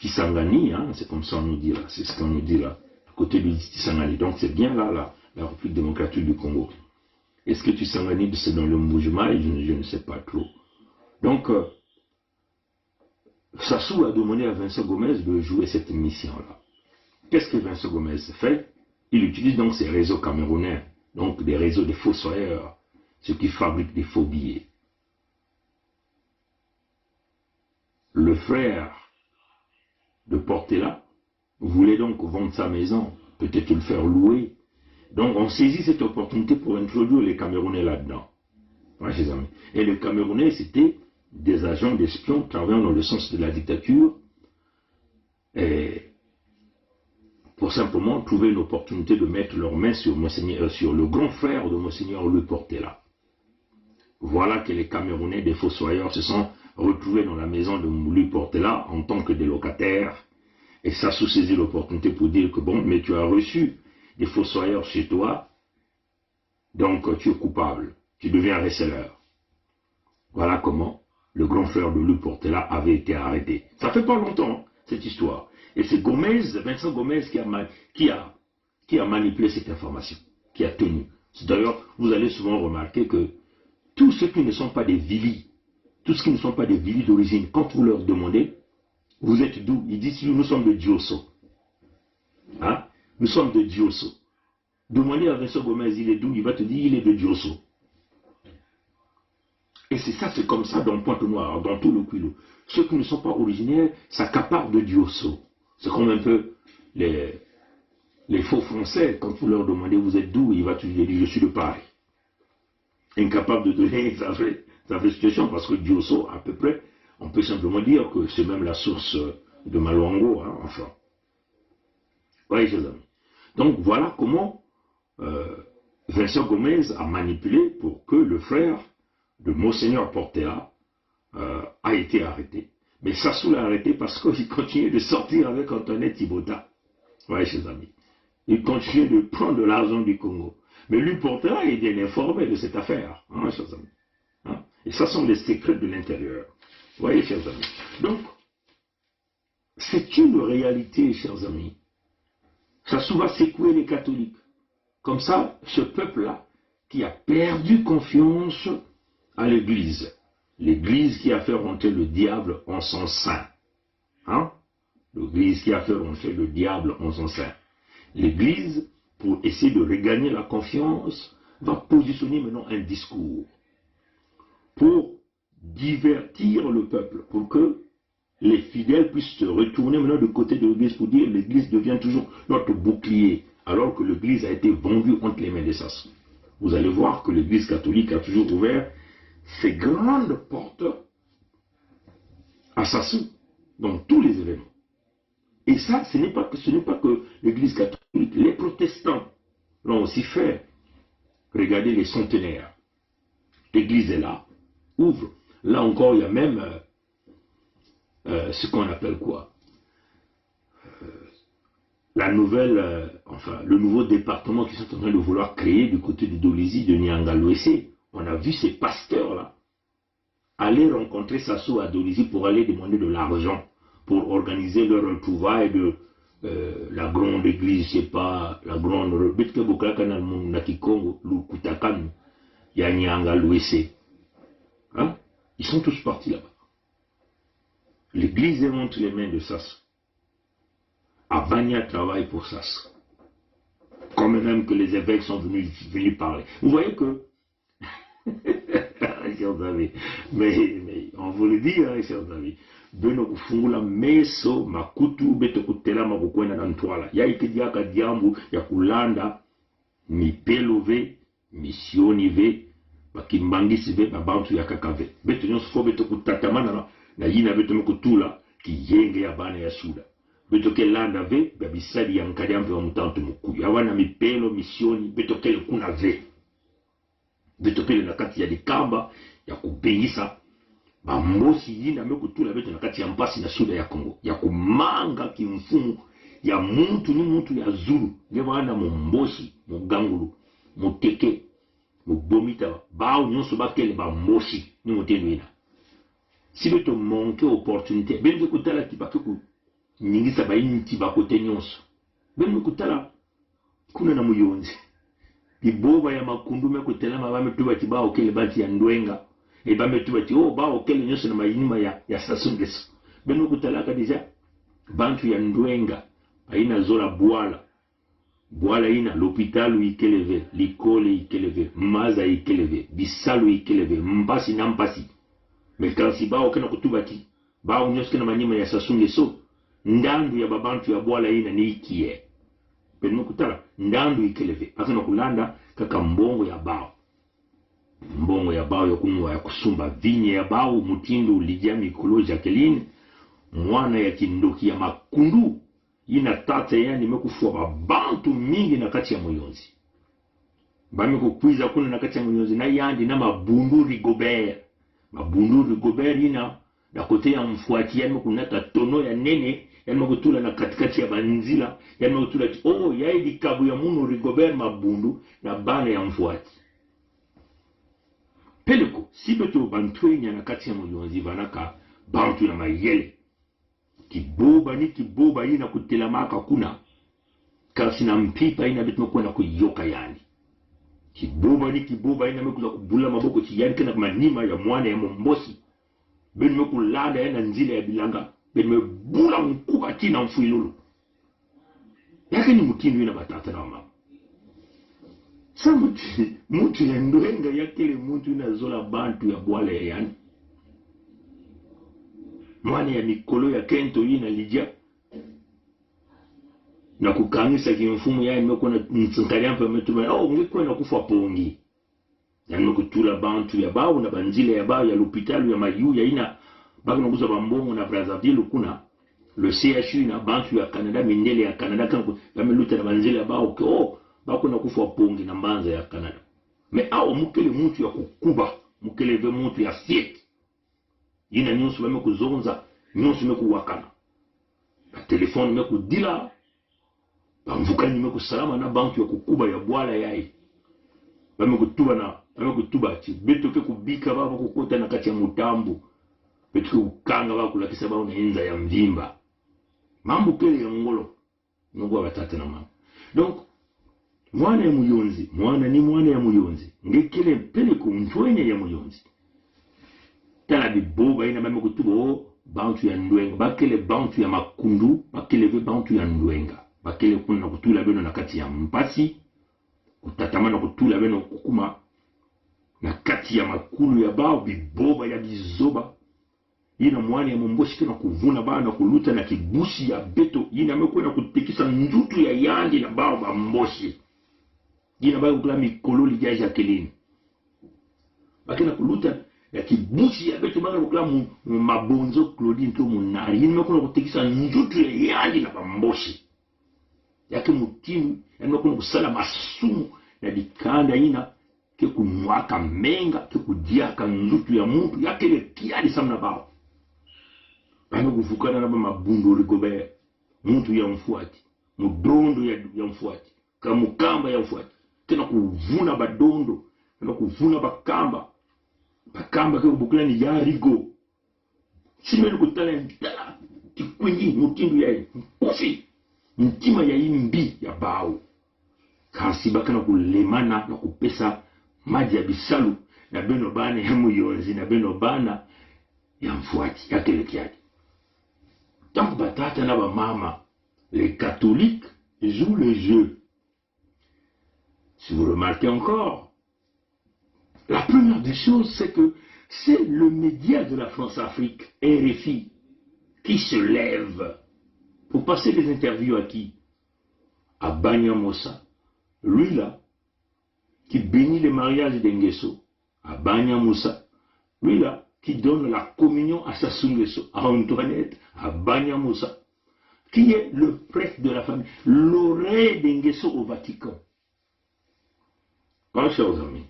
Kisangani, hein, c'est comme ça on nous dit là, c'est ce qu'on nous dit là, du côté de Kisangani. Donc c'est bien là, la République démocratique du Congo. Est-ce que Kisangani c'est dans le Moujma? Je ne sais pas trop. Donc, Sassou a demandé à Vincent Gomez de jouer cette mission-là. Qu'est-ce que Vincent Gomez fait? Il utilise donc ces réseaux camerounais, donc des réseaux de fossoyeurs, ceux qui fabriquent des faux billets. Le frère de Portela voulait donc vendre sa maison, peut-être le faire louer. Donc on saisit cette opportunité pour introduire les Camerounais là-dedans. Ouais, chers amis. Et les Camerounais, c'était des agents d'espions travaillant dans le sens de la dictature et pour simplement trouver une opportunité de mettre leurs mains sur le grand frère de Monseigneur Louis Portela. Voilà que les Camerounais, des fossoyeurs, se sont retrouvés dans la maison de Louis Portela en tant que des locataires. Et ça saisit l'opportunité pour dire que bon, mais tu as reçu des fossoyeurs chez toi, donc tu es coupable, tu deviens receleur. Voilà comment le grand frère de Louis Portela avait été arrêté. Ça fait pas longtemps, cette histoire. Et c'est Gomez, Vincent Gomez qui a manipulé cette information, qui a tenu. D'ailleurs, vous allez souvent remarquer que tous ceux qui ne sont pas des vilis, tous ceux qui ne sont pas des vilis d'origine, quand vous leur demandez, vous êtes d'où? Ils disent, nous sommes de Diosso. Hein? Nous sommes de Diosso. Demandez à Vincent Gomez, il est d'où? Il va te dire, il est de Diosso. Et c'est ça, c'est comme ça dans Pointe-Noire, dans tout le Kwilu. Ceux qui ne sont pas originaires s'accaparent de Diosso. C'est comme un peu les faux français, quand vous leur demandez, vous êtes d'où? Il va te dire, je suis de Paris. Incapable de donner sa vraie situation, parce que Diosso, à peu près, on peut simplement dire que c'est même la source de Maluango, hein, enfin. Oui, chers amis. Donc voilà comment Vincent Gomez a manipulé pour que le frère de Monseigneur Portela a été arrêté. Mais Sassou l'a arrêté parce qu'il continuait de sortir avec Antoinette Tibota. Oui, chers amis. Il continuait de prendre de l'argent du Congo. Mais lui, Portela, il est bien informé de cette affaire, hein, chers amis. Hein? Et ça sont les secrets de l'intérieur. Vous voyez, chers amis. Donc, c'est une réalité, chers amis. Sassou va secouer les catholiques. Comme ça, ce peuple-là, qui a perdu confiance à l'Église. L'Église qui a fait rentrer le diable en son sein. Hein? L'Église qui a fait rentrer le diable en son sein. L'Église, pour essayer de regagner la confiance, va positionner maintenant un discours pour divertir le peuple, pour que les fidèles puissent se retourner maintenant du côté de l'Église pour dire l'Église devient toujours notre bouclier, alors que l'Église a été vendue entre les mains des Sassou. Vous allez voir que l'Église catholique a toujours ouvert ses grandes portes
à Sassou, dans tous les événements. Et ça, ce n'est pas que l'Église catholique, les protestants l'ont aussi fait. Regardez les centenaires. L'Église est là, ouvre. Là encore, il y a même ce qu'on appelle quoi, la nouvelle, le nouveau département qu'ils sont en train de vouloir créer du côté de Dolisie, de Nianga-Louessé. On a vu ces pasteurs-là aller rencontrer Sassou à Dolisie pour aller demander de l'argent pour organiser leur retrouvaille de la grande église, je ne sais pas, la grande... Hein? Ils sont tous partis là-bas. L'église est entre les mains de Sassou. Avania travaille pour Sassou. Comme même que les évêques sont venus parler. Vous voyez que... chers amis, mais on vous le dit, hein, chers amis. Beno kufungula meso makutu beto kutela makukwena na ntwala. Ya ikidiaka diambu ya kulanda mipelo ve, misioni ve, bakimbangisi ve, babantu ya kakave. Beto nyonso fo beto kutatamana na yina beto mekutula ki yenge ya bana ya suda. Beto ke landa ve, babisadi ya nkadiambe wa mutantu mukuyu. Yawana mipelo, misioni, beto kele kuna ve. Beto pele na kati ya dikamba ya kubengisa bambosi yina mekutula beto na kati ya mpasi na suda ya Kongo ya kumanga kimfumu ya muntu ni muntu ya Zulu ngebana mumbosi mugangulu muteke mubomita bao nyonso bakele bambosi ni mutendo ina si beto manque opportunité benze kutala tibakuku nyingisa bayinti bakote nyonso benze kutala kuna na muyonzi iboba ya makundu mekutela mabame tubati bao kele bati ya ndwenga et bien tu vas dire oh bah auquel nous sommes imaginés ya station de ça ben nous kutalaka déjà bantu ya ndwenga aina zola boala ina l'hôpital ikeleve l'école ikeleve maza ikeleve bisalu ikeleve mbasi na mbasi mais quand si ba okena kutubati ba unyoske na manyima ya sasunge so ndandu ya babantu ya boala ina ni ikie ben nous kutala ndandu ikeleve akana kulanda kaka mbongo ya bao mbongo ya bao ya kunwa ya kusumba vinye ya bao mutindu lijia mikolo Jacqueline mwana ya kindoki ya makundu ina tata yani mekufua babantu mingi na kati ya Muyonzi bame kukwiza kuna na kati ya Muyonzi na yandi na mabundu Rigobert ina na kote ya mfuati yani mekunata tono ya nene yani mekutula na katikati ya banzila yani mekutula oh ya idi kabu ya munu Rigobert mabundu na bana ya mfuati peleko si beto bantwenya na kati ya Muyonzi vanaka bantu na mayele kiboba ina kutelamaka kuna kasi na mpipa ina betu mekuwa na kuyoka yani kiboba ina mekuza kubula maboko chiyani kena kumanima ya mwana ya mombosi benu mekulada ya na nzile ya bilanga benu mebula mkuba tina mfuilulu yake ni mutinu ina batata na mama sa mutu ya ndwenga ya kele mutu ina zola bantu ya bwala ya yani mwana ya mikolo ya kento ina lijia na kukangisa kimfumu ya meko na ntsankari ampa metuma oh ngekwe na kufa pongi ya mekutula bantu ya bao na banzile ya bao ya l'hôpital ya mayu ya ina baki na kuza bambongo na Brazzaville kuna le CHU na bantu ya Canada mindele ya Canada kanku ya meluta na banzile ya bao ke oh bako na kufa pongi na mbanza ya Canada me ao mukele mutu ya kukuba mukele ve mutu ya fiet yina nyonso bame kuzonza nyonso mekuwakana na telefone mekudila bamvukani mekusalama na bantu ya kukuba ya bwala yai bame kutuba ati beto ke kubika baba kukota na kati ya mutambu beto ke ukanga baba kulakisa baba na inza ya mvimba mambo kele ya ngolo nungwa batata na mama donc mwana ya Muyonzi mwana ya Muyonzi ngekele peleko ntwenye ya Muyonzi tala biboba ina mame kutubo bantu ya ndwenga bakele bantu ya makundu bakele ve bantu ya ndwenga bakele kuna kutula beno na kati ya mpasi kutatamana kutula beno kukuma na kati ya makulu ya bao biboba ya bizoba ina mwana ya momboshi kena kuvuna bao na kuluta na kibusi ya beto ina mekwena kutekisa njutu ya yandi na bao bamboshi ina bao kula mikolo lijia Jacqueline bakena kuluta ya kibusi ya beto bana bokla mu mabonzo Claudine to munari yini mekona kutekisa njutu ya yandi na bamboshi yake mutimu yamekona kusala masumu na dikanda ina ke kumwaka menga ke kudiaka njutu ya muntu yake le kiali samna bao bana kuvukana na mabundo ligobe muntu ya mfuati mudondo ya mfuati kamukamba ya mfuati tena kuvuna badondo tena kuvuna bakamba ke bukula ni ya rigo simeni kutala ndala tikwinyi mutindu ya mkufi mtima ya imbi ya bao kasi bakana kulemana na kupesa maji ya bisalu na beno bana ya muyonzi na beno bana ya mfuati ya kelekiaji. Donc batata na ba mama, les catholiques jouent le jeu. Si vous remarquez encore, la première des choses, c'est que c'est le média de la France-Afrique, RFI, qui se lève pour passer des interviews à qui? À Banya Moussa. Lui là, qui bénit les mariages d'Engeso, à Banya Moussa. Lui là, qui donne la communion à Sassou Nguesso, à Antoinette, à Banya Moussa, qui est le prêtre de la famille, l'oreille d'Engeso au Vatican. Voilà, chers amis.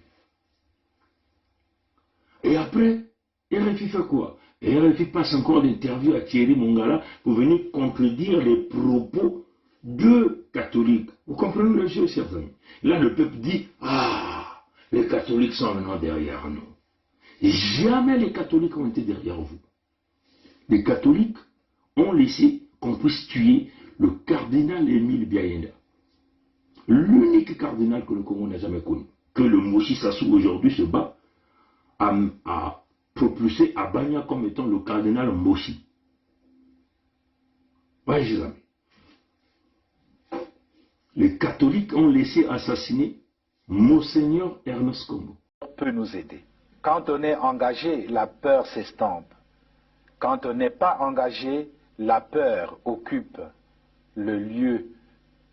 Et après, RFI fait quoi? RFI passe encore l'interview à Thierry Mongala pour venir contredire les propos de catholiques. Vous comprenez le jeu, chers amis? Là, le peuple dit, ah, les catholiques sont maintenant derrière nous. Et jamais les catholiques ont été derrière vous. Les catholiques ont laissé qu'on puisse tuer le cardinal Émile Biayenda. L'unique cardinal que le Congo n'a jamais connu. Que le Moshi Sassou aujourd'hui se bat à propulser à Banya comme étant le cardinal Moshi. Ouais, les amis. Les catholiques ont laissé assassiner Monseigneur Ernest Kombo.
Peut nous aider. Quand on est engagé, la peur s'estompe. Quand on n'est pas engagé, la peur occupe le lieu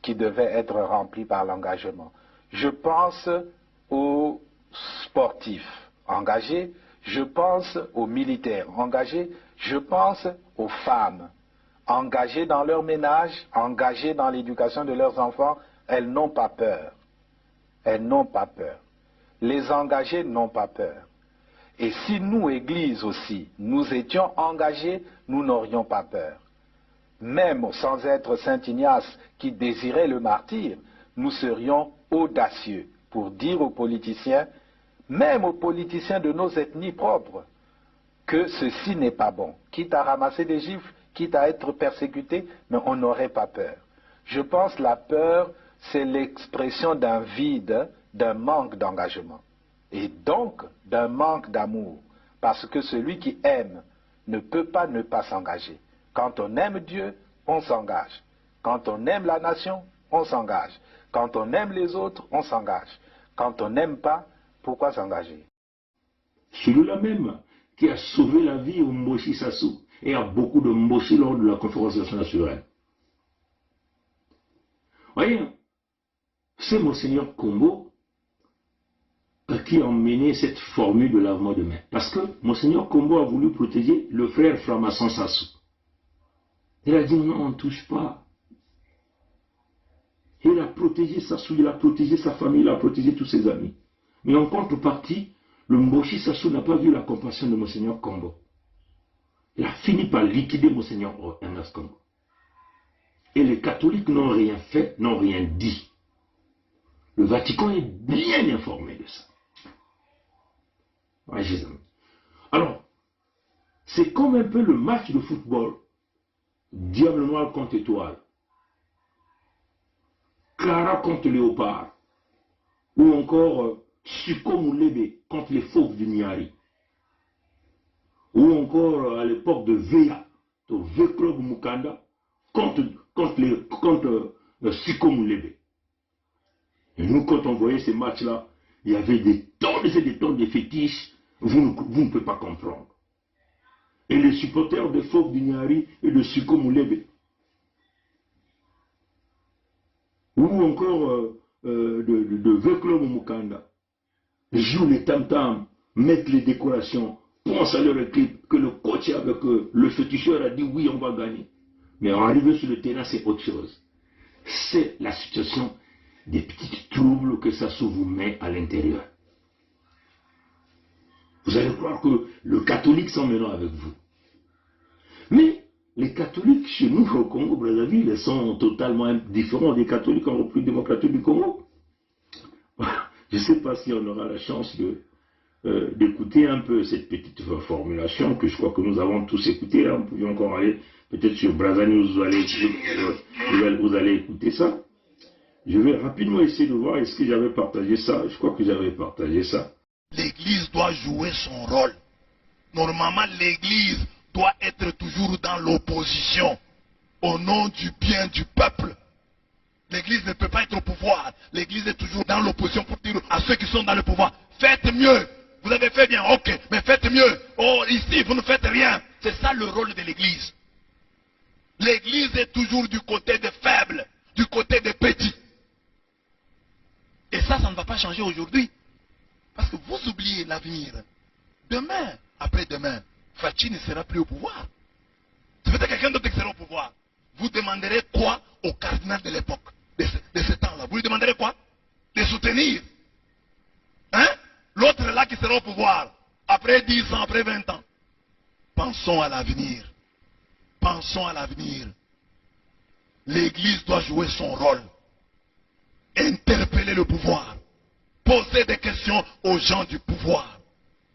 qui devait être rempli par l'engagement. Je pense aux sportifs engagés, je pense aux militaires engagés, je pense aux femmes engagées dans leur ménage, engagées dans l'éducation de leurs enfants. Elles n'ont pas peur. Elles n'ont pas peur. Les engagés n'ont pas peur. Et si nous, Église aussi, nous étions engagés, nous n'aurions pas peur. Même sans être Saint Ignace qui désirait le martyre, nous serions audacieux pour dire aux politiciens, même aux politiciens de nos ethnies propres, que ceci n'est pas bon. Quitte à ramasser des gifles, quitte à être persécuté, mais on n'aurait pas peur. Je pense que la peur, c'est l'expression d'un vide, d'un manque d'engagement. Et donc d'un manque d'amour. Parce que celui qui aime ne peut pas ne pas s'engager. Quand on aime Dieu, on s'engage. Quand on aime la nation, on s'engage. Quand on aime les autres, on s'engage. Quand on n'aime pas, pourquoi s'engager?
Celui-là même qui a sauvé la vie au Mboshi Sassou et à beaucoup de Mboshi lors de la conférence nationale. Voyez, c'est Monseigneur Kombo qui a emmené cette formule de lavement de main. Parce que Monseigneur Kombo a voulu protéger le frère franc-maçon Sassou. Il a dit non, on ne touche pas. Il a protégé Sassou, il a protégé sa famille, il a protégé tous ses amis. Mais en contrepartie, le Mboshi Sassou n'a pas vu la compassion de Monseigneur Kombo. Il a fini par liquider Monseigneur Ernest Kombo. Et les catholiques n'ont rien fait, n'ont rien dit. Le Vatican est bien informé de ça. Ouais, alors, c'est comme un peu le match de football. Diable noir contre étoile. Clara contre léopard. Ou encore Suko Moulebe contre les fauves du Niari. Ou encore à l'époque de Veya, de V-Club Mukanda, contre Suko Moulebe. Et nous, quand on voyait ces matchs-là, il y avait des tonnes et des tonnes de fétiches, vous ne pouvez pas comprendre. Et les supporters de Fauve du Niari et de Suko Moulebe. Ou encore de V-Club Mukanda, jouent les tam-tams, mettent les décorations pensent à leur équipe, que le coach avec le féticheur a dit oui, on va gagner. Mais en arrivant sur le terrain, c'est autre chose. C'est la situation des petits troubles que ça se vous met à l'intérieur. Vous allez croire que le catholique s'emmène avec vous. Mais les catholiques chez nous au Congo, Brazzaville, sont totalement différents des catholiques en République démocratique du Congo. Je ne sais pas si on aura la chance d'écouter un peu cette petite formulation que je crois que nous avons tous écouté. Hein. Nous pouvions encore aller peut-être sur Brazzaville, vous allez écouter ça. Je vais rapidement essayer de voir est-ce que j'avais partagé ça. Je crois que j'avais partagé ça.
L'Église doit jouer son rôle. Normalement, l'Église doit être toujours dans l'opposition au nom du bien du peuple. L'Église ne peut pas être au pouvoir. L'Église est toujours dans l'opposition pour dire à ceux qui sont dans le pouvoir, faites mieux. Vous avez fait bien, ok, mais faites mieux. Oh, ici, vous ne faites rien. C'est ça le rôle de l'Église. L'Église est toujours du côté des faibles, du côté des petits. Et ça ne va pas changer aujourd'hui. Parce que vous oubliez l'avenir. Demain, après-demain, Fachi ne sera plus au pouvoir. Ça veut dire quelqu'un d'autre qui sera au pouvoir. Vous demanderez quoi au cardinal de l'époque, de ce temps-là? Vous lui demanderez quoi? De soutenir. Hein? L'autre là qui sera au pouvoir, après 10 ans, après 20 ans. Pensons à l'avenir. Pensons à l'avenir. L'Église doit jouer son rôle. Interpeller le pouvoir. Poser des questions aux gens du pouvoir.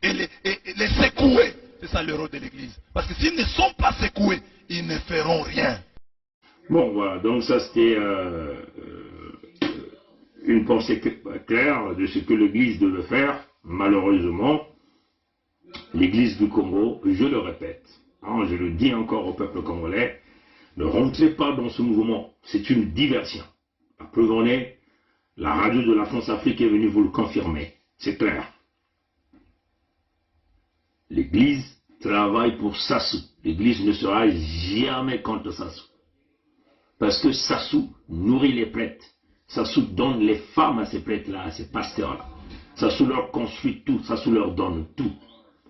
Et les secouer. C'est ça le rôle de l'Église. Parce que s'ils ne sont pas secoués, ils ne feront rien.
Bon, voilà. Donc ça, c'était une pensée claire de ce que l'Église devait faire. Malheureusement, l'Église du Congo, je le répète, hein, je le dis encore au peuple congolais, ne rentrez pas dans ce mouvement. C'est une diversion. La preuve en est, la radio de la France-Afrique est venue vous le confirmer. C'est clair. L'Église travaille pour Sassou. L'Église ne sera jamais contre Sassou. Parce que Sassou nourrit les prêtres. Sassou donne les femmes à ces prêtres-là, à ces pasteurs-là. Sassou leur construit tout. Sassou leur donne tout.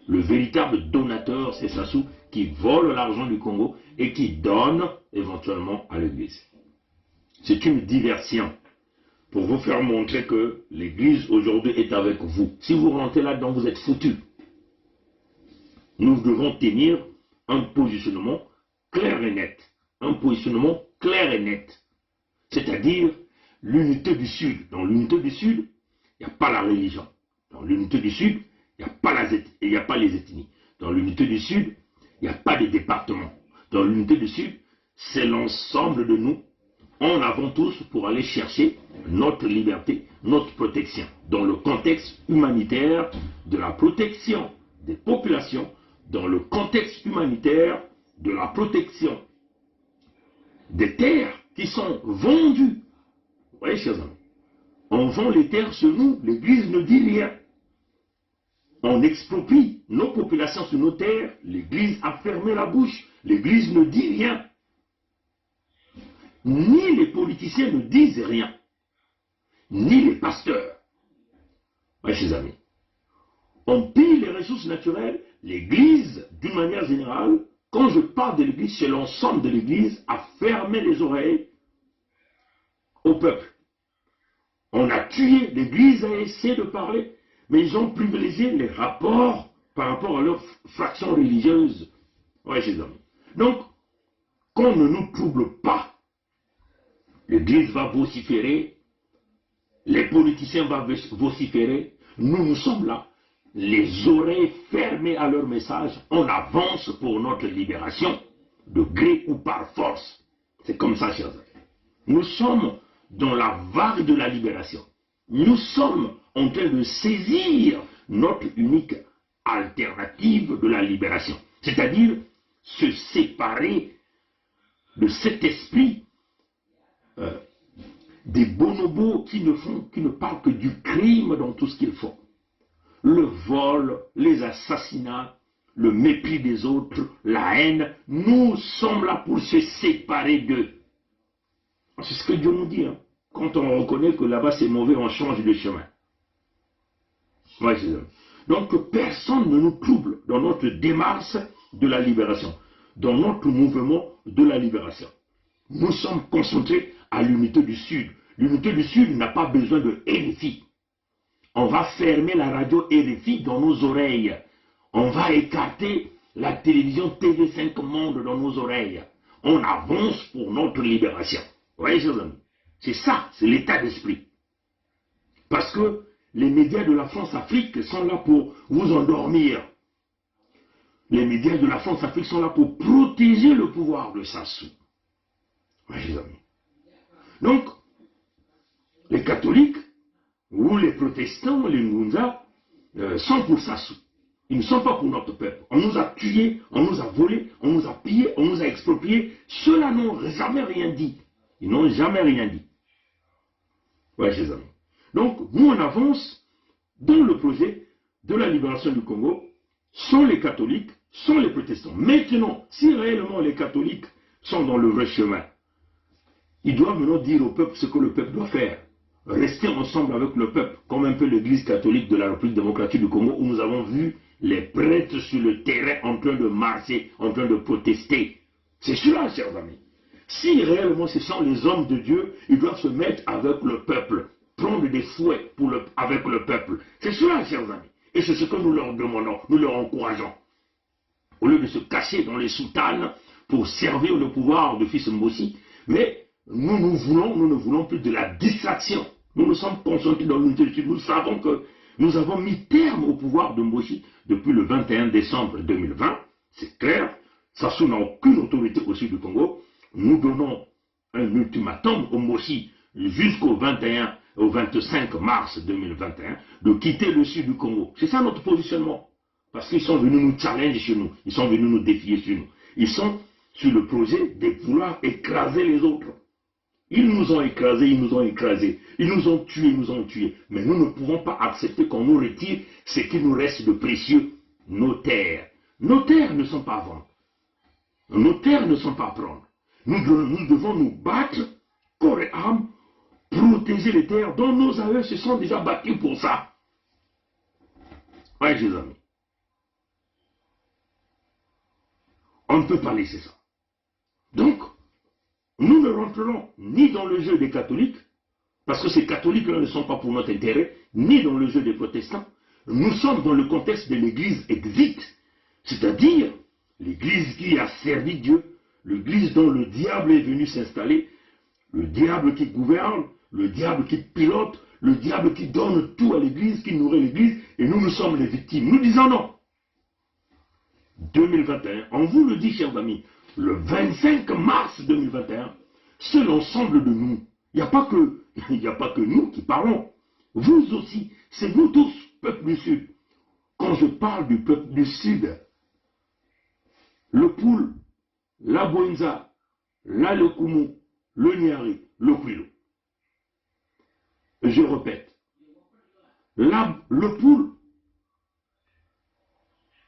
Le véritable donateur, c'est Sassou qui vole l'argent du Congo et qui donne éventuellement à l'Église. C'est une diversion pour vous faire montrer que l'Église aujourd'hui est avec vous. Si vous rentrez là-dedans, vous êtes foutus. Nous devons tenir un positionnement clair et net. Un positionnement clair et net. C'est-à-dire l'unité du Sud. Dans l'unité du Sud, il n'y a pas la religion. Dans l'unité du Sud, il n'y a pas les ethnies. Dans l'unité du Sud, il n'y a pas de départements. Dans l'unité du Sud, c'est l'ensemble de nous en avant tous pour aller chercher notre liberté, notre protection. Dans le contexte humanitaire de la protection des populations, dans le contexte humanitaire de la protection des terres qui sont vendues. Vous voyez, chers amis, on vend les terres chez nous, l'Église ne dit rien. On exproprie nos populations sur nos terres, l'Église a fermé la bouche, l'Église ne dit rien. Ni les politiciens ne disent rien, ni les pasteurs. Oui, chers amis, on pille les ressources naturelles, l'Église, d'une manière générale, quand je parle de l'Église, c'est l'ensemble de l'Église a fermé les oreilles au peuple. On a tué, l'Église a essayé de parler, mais ils ont privilégié les rapports par rapport à leur fraction religieuse. Oui, chers amis. Donc, qu'on ne nous trouble pas, l'Église va vociférer, les politiciens vont vociférer, nous sommes là, les oreilles fermées à leur message, on avance pour notre libération, de gré ou par force. C'est comme ça, chers amis. Nous sommes dans la vague de la libération. Nous sommes en train de saisir notre unique alternative de la libération. C'est-à-dire se séparer de cet esprit des bonobos qui ne parlent que du crime dans tout ce qu'ils font. Le vol, les assassinats, le mépris des autres, la haine, nous sommes là pour se séparer d'eux. C'est ce que Dieu nous dit. Hein. Quand on reconnaît que là-bas c'est mauvais, on change de chemin. Ouais, Donc que personne ne nous trouble dans notre démarche de la libération, dans notre mouvement de la libération. Nous sommes concentrés à l'unité du Sud. L'unité du Sud n'a pas besoin de RFI. On va fermer la radio RFI dans nos oreilles. On va écarter la télévision TV5 Monde dans nos oreilles. On avance pour notre libération. Vous voyez, chers amis? C'est ça, c'est l'état d'esprit. Parce que les médias de la France-Afrique sont là pour vous endormir. Les médias de la France-Afrique sont là pour protéger le pouvoir de Sassou. Oui, chers amis. Donc, les catholiques ou les protestants, les Ngunza, sont pour Sassou. Ils ne sont pas pour notre peuple. On nous a tués, on nous a volés, on nous a pillés, on nous a expropriés. Ceux-là n'ont jamais rien dit. Ils n'ont jamais rien dit. Oui, chers amis. Donc, nous, on avance dans le projet de la libération du Congo, sont les catholiques, sont les protestants. Maintenant, si réellement les catholiques sont dans le vrai chemin, ils doivent maintenant dire au peuple ce que le peuple doit faire. Rester ensemble avec le peuple, comme un peu l'église catholique de la République démocratique du Congo, où nous avons vu les prêtres sur le terrain en train de marcher, en train de protester. C'est cela, chers amis. Si réellement ce sont les hommes de Dieu, ils doivent se mettre avec le peuple, prendre des fouets avec le peuple. C'est cela, chers amis. Et c'est ce que nous leur demandons, nous leur encourageons. Au lieu de se cacher dans les soutanes pour servir le pouvoir de fils Mbossi, mais nous ne voulons plus de la distraction. Nous nous sommes concentrés dans l'unité du Sud. Nous savons que nous avons mis terme au pouvoir de Mbossi depuis le 21 décembre 2020. C'est clair. Sassou n'a aucune autorité au sud du Congo. Nous donnons un ultimatum au Mbossi jusqu'au 21 au 25 mars 2021 de quitter le sud du Congo. C'est ça notre positionnement. Parce qu'ils sont venus nous challenger chez nous. Ils sont venus nous défier chez nous. Ils sont sur le projet de vouloir écraser les autres. Ils nous ont écrasés, ils nous ont écrasés. Ils nous ont tués, ils nous ont tués. Mais nous ne pouvons pas accepter qu'on nous retire ce qui nous reste de précieux, nos terres. Nos terres ne sont pas à vendre. Nos terres ne sont pas à prendre. Nous devons nous battre, corps et âme, protéger les terres dont nos aïeux se sont déjà battus pour ça. Oui, les amis. On ne peut pas laisser ça. Donc, nous ne rentrerons ni dans le jeu des catholiques, parce que ces catholiques-là ne sont pas pour notre intérêt, ni dans le jeu des protestants. Nous sommes dans le contexte de l'église exit, c'est-à-dire l'église qui a servi Dieu, l'église dont le diable est venu s'installer, le diable qui gouverne, le diable qui pilote, le diable qui donne tout à l'église, qui nourrit l'église, et nous sommes les victimes. Nous disons non. 2021, on vous le dit, chers amis, le 25 mars 2021, c'est l'ensemble de nous. Il n'y a pas que nous qui parlons. Vous aussi, c'est nous tous, peuple du Sud. Quand je parle du peuple du Sud, le Poul, la Bwenza, la Lokumu, le Nyari, le Kwilo. Je répète, le Poul,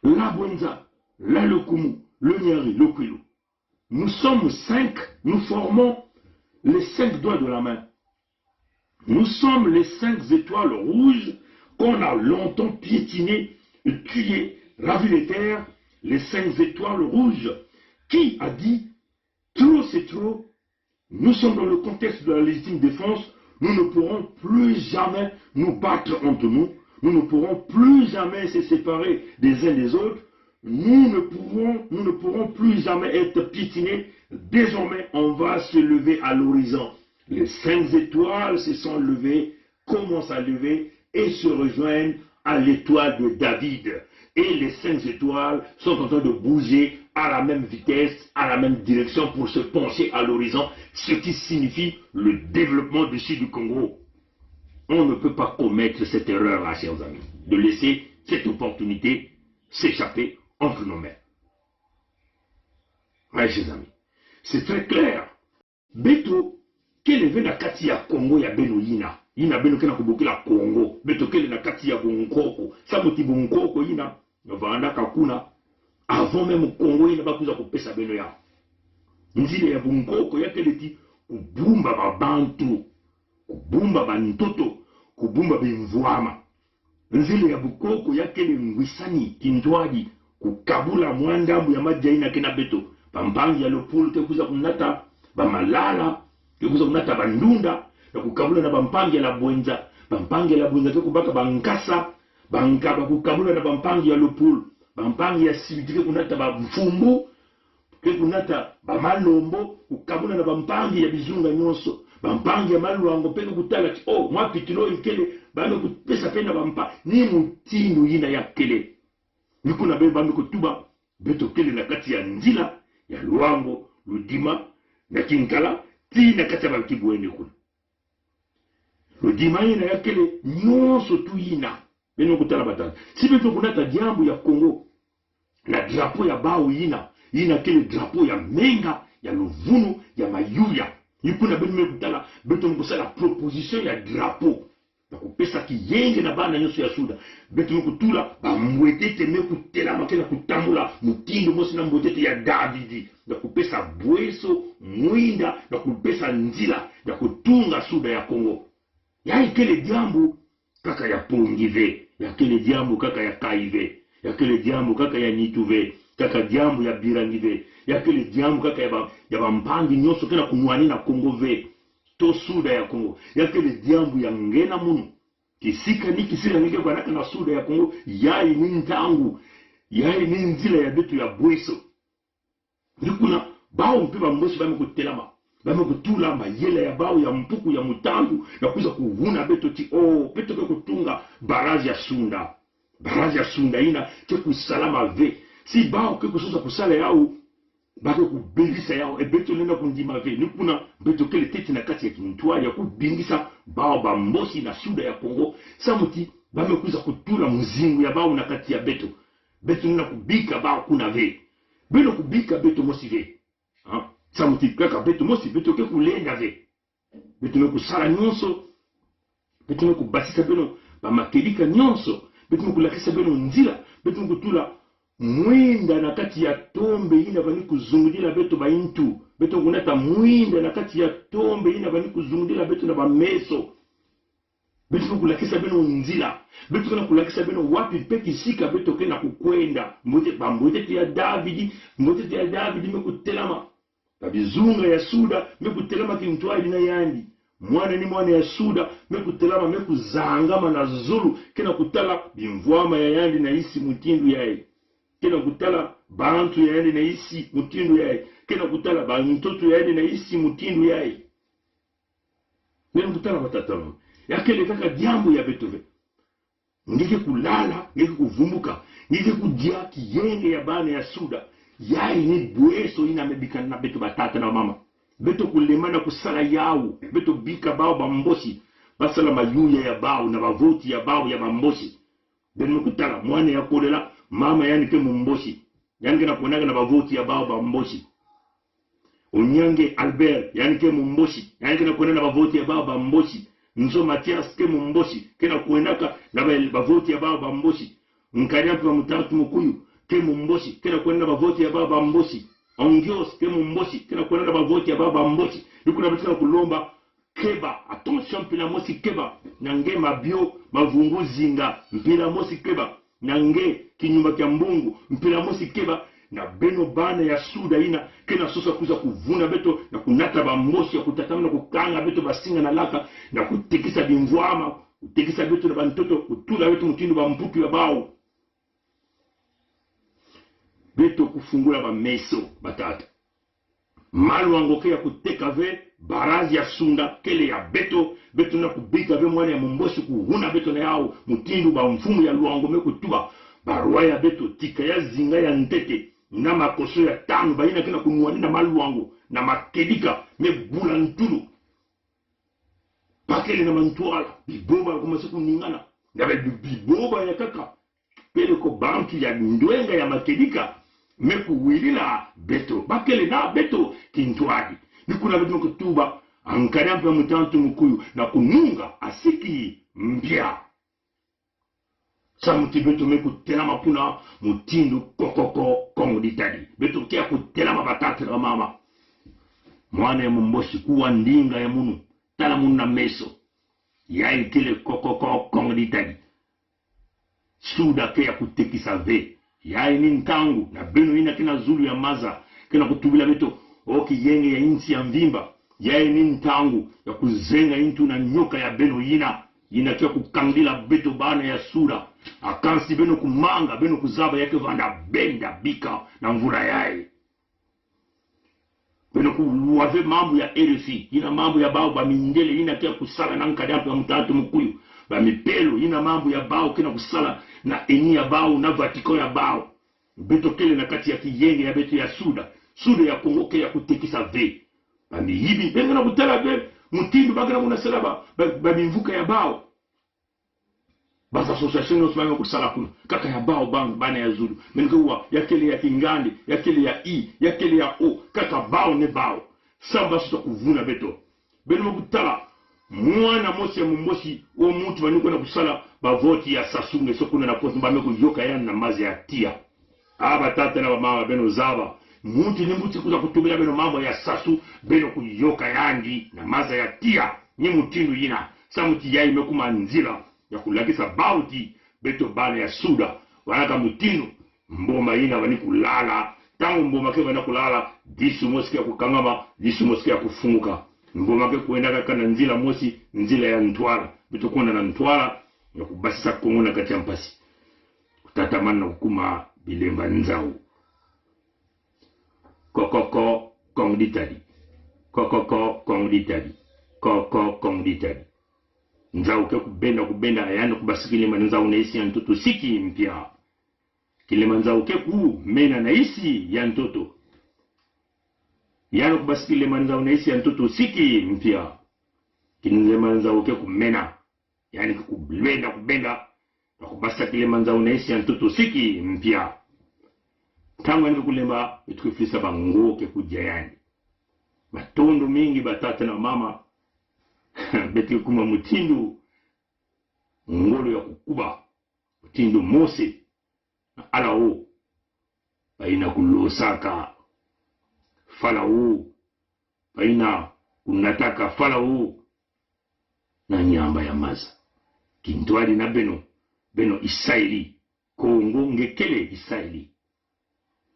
la Bwenza, la Lokumu, le Nyari, le Kwilo. Nous sommes 5, nous formons les 5 doigts de la main. Nous sommes les 5 étoiles rouges qu'on a longtemps piétinées, tuées, ravi les terres, les 5 étoiles rouges. Qui a dit, trop c'est trop, nous sommes dans le contexte de la légitime défense, nous ne pourrons plus jamais nous battre entre nous, nous ne pourrons plus jamais se séparer des uns des autres, nous ne pourrons plus jamais être piétinés. Désormais, on va se lever à l'horizon. Les 5 étoiles se sont levées, commencent à lever et se rejoignent à l'étoile de David. Et les 5 étoiles sont en train de bouger à la même vitesse, à la même direction pour se pencher à l'horizon, ce qui signifie le développement du sud du Congo. On ne peut pas commettre cette erreur-là, chers amis, de laisser cette opportunité s'échapper entre nos mains. Oui, chers amis, c'est très clair. Beto, quel est na kati ya Congo ya beno yina? Yina beno kena kubukila Congo. Beto quel est na kati ya Bunkoko? Samuti Bunkoko yina, vanda kakuna. Avant même Congo yina bakuza kupesa beno ya. Nzile ya Bunkoko ya keleti kubumba babantu, kubumba bantoto, kubumba bimvuama. nzile ya bukoko yakele ngwisani kintwaji kukabula mwandambu ya majaina kena beto pampangi ya lopulu tekuza kunata bamalala tekuza kunata bandunda na kukabula na bampangi ya labwenza bampangi ya labwenza tekubaka bankasa bankaba kukabula na bampangi ya lopulu bampangi ya sibitike kunata bamfumbu kekunata bamalombo kukabula na bampangi ya bizunga nyonso bampangi ya malwango peke kutala ti oh mwapitilo ikele bame kupesa pena bampa ni mutindo yina ya kele nikuna be bame kutuba beto kele na kati ya nzila ya luango ludima na kinkala ti na kati ya bakibwene kuna ludima yina ya kele nyonso tu yina beno kutala batala si beto kunata jambo ya Kongo na drapo ya bao yina kele drapo ya menga ya luvunu ya mayuya yikuna beno kutala beto mkusala proposition ya drapo na kupesa kiyenge na bana nyonso ya suda beto mkutula bamwetete mekutela makena kutambula mutindo mosi na mwetete ya Davidi na kupesa bweso mwinda na kupesa nzila na kutunga suda ya Kongo ya ikele jambo kaka ya Pongive ya kele jambo kaka ya Kaive ya kele jambo kaka ya Nituve kaka jambo ya Birangive ya kele jambo kaka ya bampangi nyonso kena kumwani na Kongove to suda ya Kongo ya kele jambo ya ngena munu kisika nike kwa naka na suda ya Kongo yai ni ntangu yai ni nzila ya betu ya bweso nikuna bao mpiba mbosi bame kutelama bame kutula mayela ya bao ya mpuku ya mutangu na kuza kuvuna beto ti beto kwa kutunga barazi ya sunda ina ke kusalama ve si bao ke kususa kusala yao bako kubingisa yao beto nenda kundima ve nikuna beto kele teti na kati ya kimtwa ya kubingisa bao bambosi na suda ya Kongo samuti bame kuza kutula muzingu ya bao na kati ya beto nenda kubika bao kuna ve beno kubika beto mosi ve samuti kaka beto mosi beto ke kulenga ve beto me kusala nyonso beto me kubasisa beno bamakelika nyonso beto me kulakisa beno nzila beto me kutula mwinda na kati ya tombe ina bani kuzungudila beto baintu beto kunata mwinda na kati ya tombe ina bani kuzungudila beto na bameso beto kulakisa beno nzila beto kana kulakisa beno wapi peki sika beto kena kukwenda mwete ya Davidi mekutelama babizunga ya suda mekutelama kimtwa ina yandi mwana ni mwana ya suda mekutelama mekuzangama na zulu kena kutala bimvwama ya yandi na isi mutindu yae kena kutala bantu ya yandi na isi mutindu yae kena kutala bantoto ya yandi na isi mutindu yae kena kutala batatama yakele kaka jambo ya betove ngeke kulala ngeke kuvumuka ngeke kujia kiyenge ya bana ya suda yai ni bweso ina mebika na beto batata na mama beto kulemana kusala yao beto bika bao bambosi basala mayuya ya bao na bavoti ya bao ya bambosi beno kutala mwana ya kolela mama yani ke mumbosi yani na kuonaga na bavoti ya bao bambosi Onyange Albert yani ke mumbosi yani na kuonaga na bavoti ya bao bambosi Nzo Matias ke mumbosi kena kuendaka na bavoti ya bao bambosi Nkanyampi wa Mutatu Mukuyu ke mumbosi kena kuenda bavoti ya bao bambosi Ongios ke mumbosi kena kuenda bavoti ya bao bambosi nikuna bitika kulomba keba attention mpila mosi keba nange mabio mavungu zinga mpila mosi keba nange kinyumba kya mbungu mpila mosi keba na beno bana ya suda ina kena sosa kuza kuvuna beto na kunata bambosi ya kutatamana kukanga beto basinga na laka na kutekisa bimvwama kutekisa beto na bantoto kutula beto mutindo bampuki wa bao beto kufungula bameso batata malu wangoke ya kuteka ve barazi ya sunda kele ya beto na kubika ve mwana ya mumbosi kuhuna beto na yao mutindu ba mfumu ya luango mekutuba barua ya beto tika ya zinga ya ntete na makoso ya tanu baina kena kunuani na malu wango na makedika mebula ntulu pakele na mantuala biboba kumase kuningana na biboba ya kaka pele ko banki ya ndwenga ya makedika meku wilila beto bakele na beto kintwadi nikuna beto kutuba ankanyampa Mutantu Mukuyu na kununga asiki mbia samuti beto meku telama puna mutindu kokoko kongo ditadi beto kia kutelama batata na mama mwana ya mumbosi kuwa ndinga ya munu tala munu na meso ya ikile kokoko kongo ditadi suda ke ya kutekisa ve ya ini ntangu na beno ina kina zulu ya maza kina kutubila beto oki yenge ya insi ya mvimba ya ini ntangu ya kuzenga intu na nyoka ya beno ina kia kukangila beto bana ya sura akansi beno kumanga beno kuzaba yake vanda benda bika na mvura yae beno kuwave mambo ya RFI ina mambo ya bao ba mindele ina kia kusala na nkadapu ya mutatu mkuyu ba mipelo ina mambo ya bao kina kusala na eni ya bao na vatiko ya bao beto kele na kati ya kiyenge ya beto ya suda ya kongoke ya kutekisa ve ba mihibi benga na kutala ve mutindu bagana muna selaba ba mimvuka ya bao basa association osmanga kusala kuna kaka ya bao bana ya zulu menikuwa yakele ya kingandi yakele ya i yakele ya o kaka bao ne bao samba sito kuvuna beto beno kutala mwana mosi ya mumbosi o mutu baniko na kusala ba voti ya sasunge sokuna na posi mbame kuyoka yana na mazi ya tia aba tata na mama beno zaba mutu ni mutu kuza kutumia beno mambo ya sasu beno kuyoka yangi na maza ya tia ni mutindu yina samuti ya imekuma nzila ya kulakisa bauti beto bana ya suda wanaka mutindu mboma yina wani kulala tangu mboma ke wani kulala disu mosi ya kukangama disu mosi ya kufunguka mboma ke kuenda kaka na nzila mosi nzila ya ntwala beto kuenda na ntwala ya kubasisa kongona kati ya mpasi kutatamana hukuma bilemba nzao kokoko kongditadi kokoko kongditadi koko kongditadi nzao ke kubenda ayano kubasikile manzao naisi ya ntoto siki mpya kile manzao ke ku mena naisi ya ntoto yano kubasikile manzao naisi ya ntoto siki mpya kinze manzao ke kumena yani kubenda na kubasikile manzao naisi ya ntoto siki mpya tangu yangu kulemba itukifisa bango ke kujayani matondo mingi batata na mama beti kuma mutindu ngolo ya kukuba mutindu mose na alao baina kulosaka falao baina kunataka falao na nyamba ya maza kintwali na beno isaili kongo ngekele isaili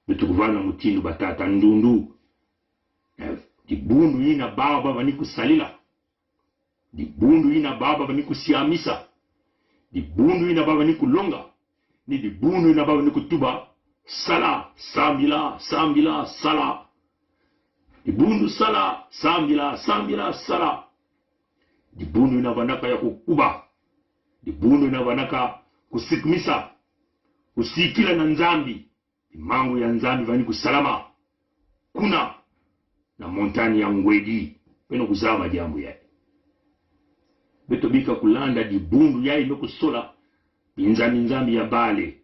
betu kuvana mutindu batata ndundu dibundu ina baba bani kusalila dibundu ina baba bani kusiamisa dibundu ina baba ni kulonga ni dibundu ina baba ni kutuba sala sambila sala dibundu sala sambila sala dibundu ina banaka ya kukuba dibundu ina banaka kusikmisa usikila na nzambi mangu ya nzambi vani kusalama kuna na montani ya ngwedi peno kuzama jambo ya beto bika kulanda dibundu ya ime kusola nzambi ya bale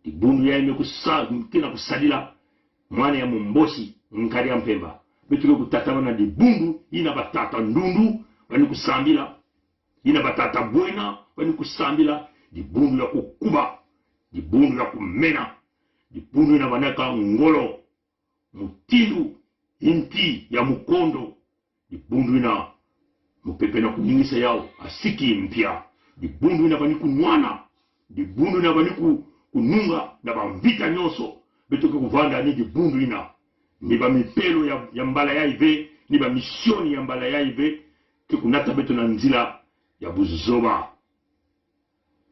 dibundu ya ime kina kusadila mwana ya mumbosi nkari ya mpemba beto kutatama na dibundu ina batata ndundu vani kusambila ina batata bwena vani kusambila dibundu ya kukuba dibundu ya kumena dibundu ina vanaka ngolo mutindu inti ya mukondo dibundu ina mupepe na kunyingisa yao asiki mpya dibundu ina vani kunwana dibundu ina vani kununga na bambita nyoso beto kuvanda ni dibundu ina ni ba mipelo ya mbala ya ive ni ba misioni ya mbala ya ive kikunata beto na nzila ya buzoba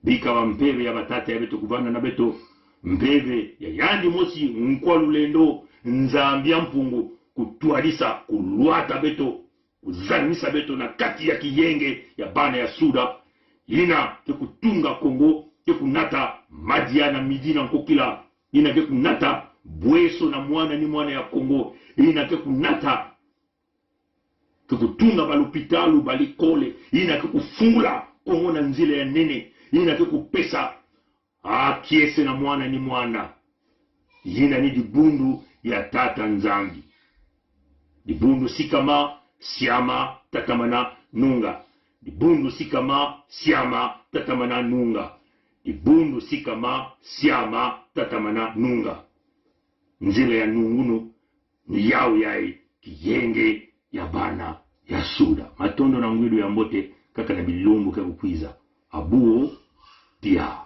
bika wa mpeve ya batata ya beto kuvanda na beto mbeve ya yandi mosi nkwa lulendo nzambia mpungu kutualisa kuluata beto kuzanisa beto na kati ya kiyenge ya bana ya suda ina kekutunga Kongo kekunata madiana midina nkokila ina kekunata bweso na mwana ni mwana ya Kongo ina kekunata kekutunga balupitalu balikole ina kekufungula Kongo na nzile ya nene ina kekupesa kiese na mwana ni mwana yina ni dibundu ya tata nzambi dibundu sikama siama tatamana nunga dibundu sikama siama tatamana nunga dibundu sikama siama tatamana nunga nzile ya nungunu ni yao yai kiyenge ya bana ya suda matondo na ngwidu ya mbote kaka na bilumbu kakukwiza abuo pia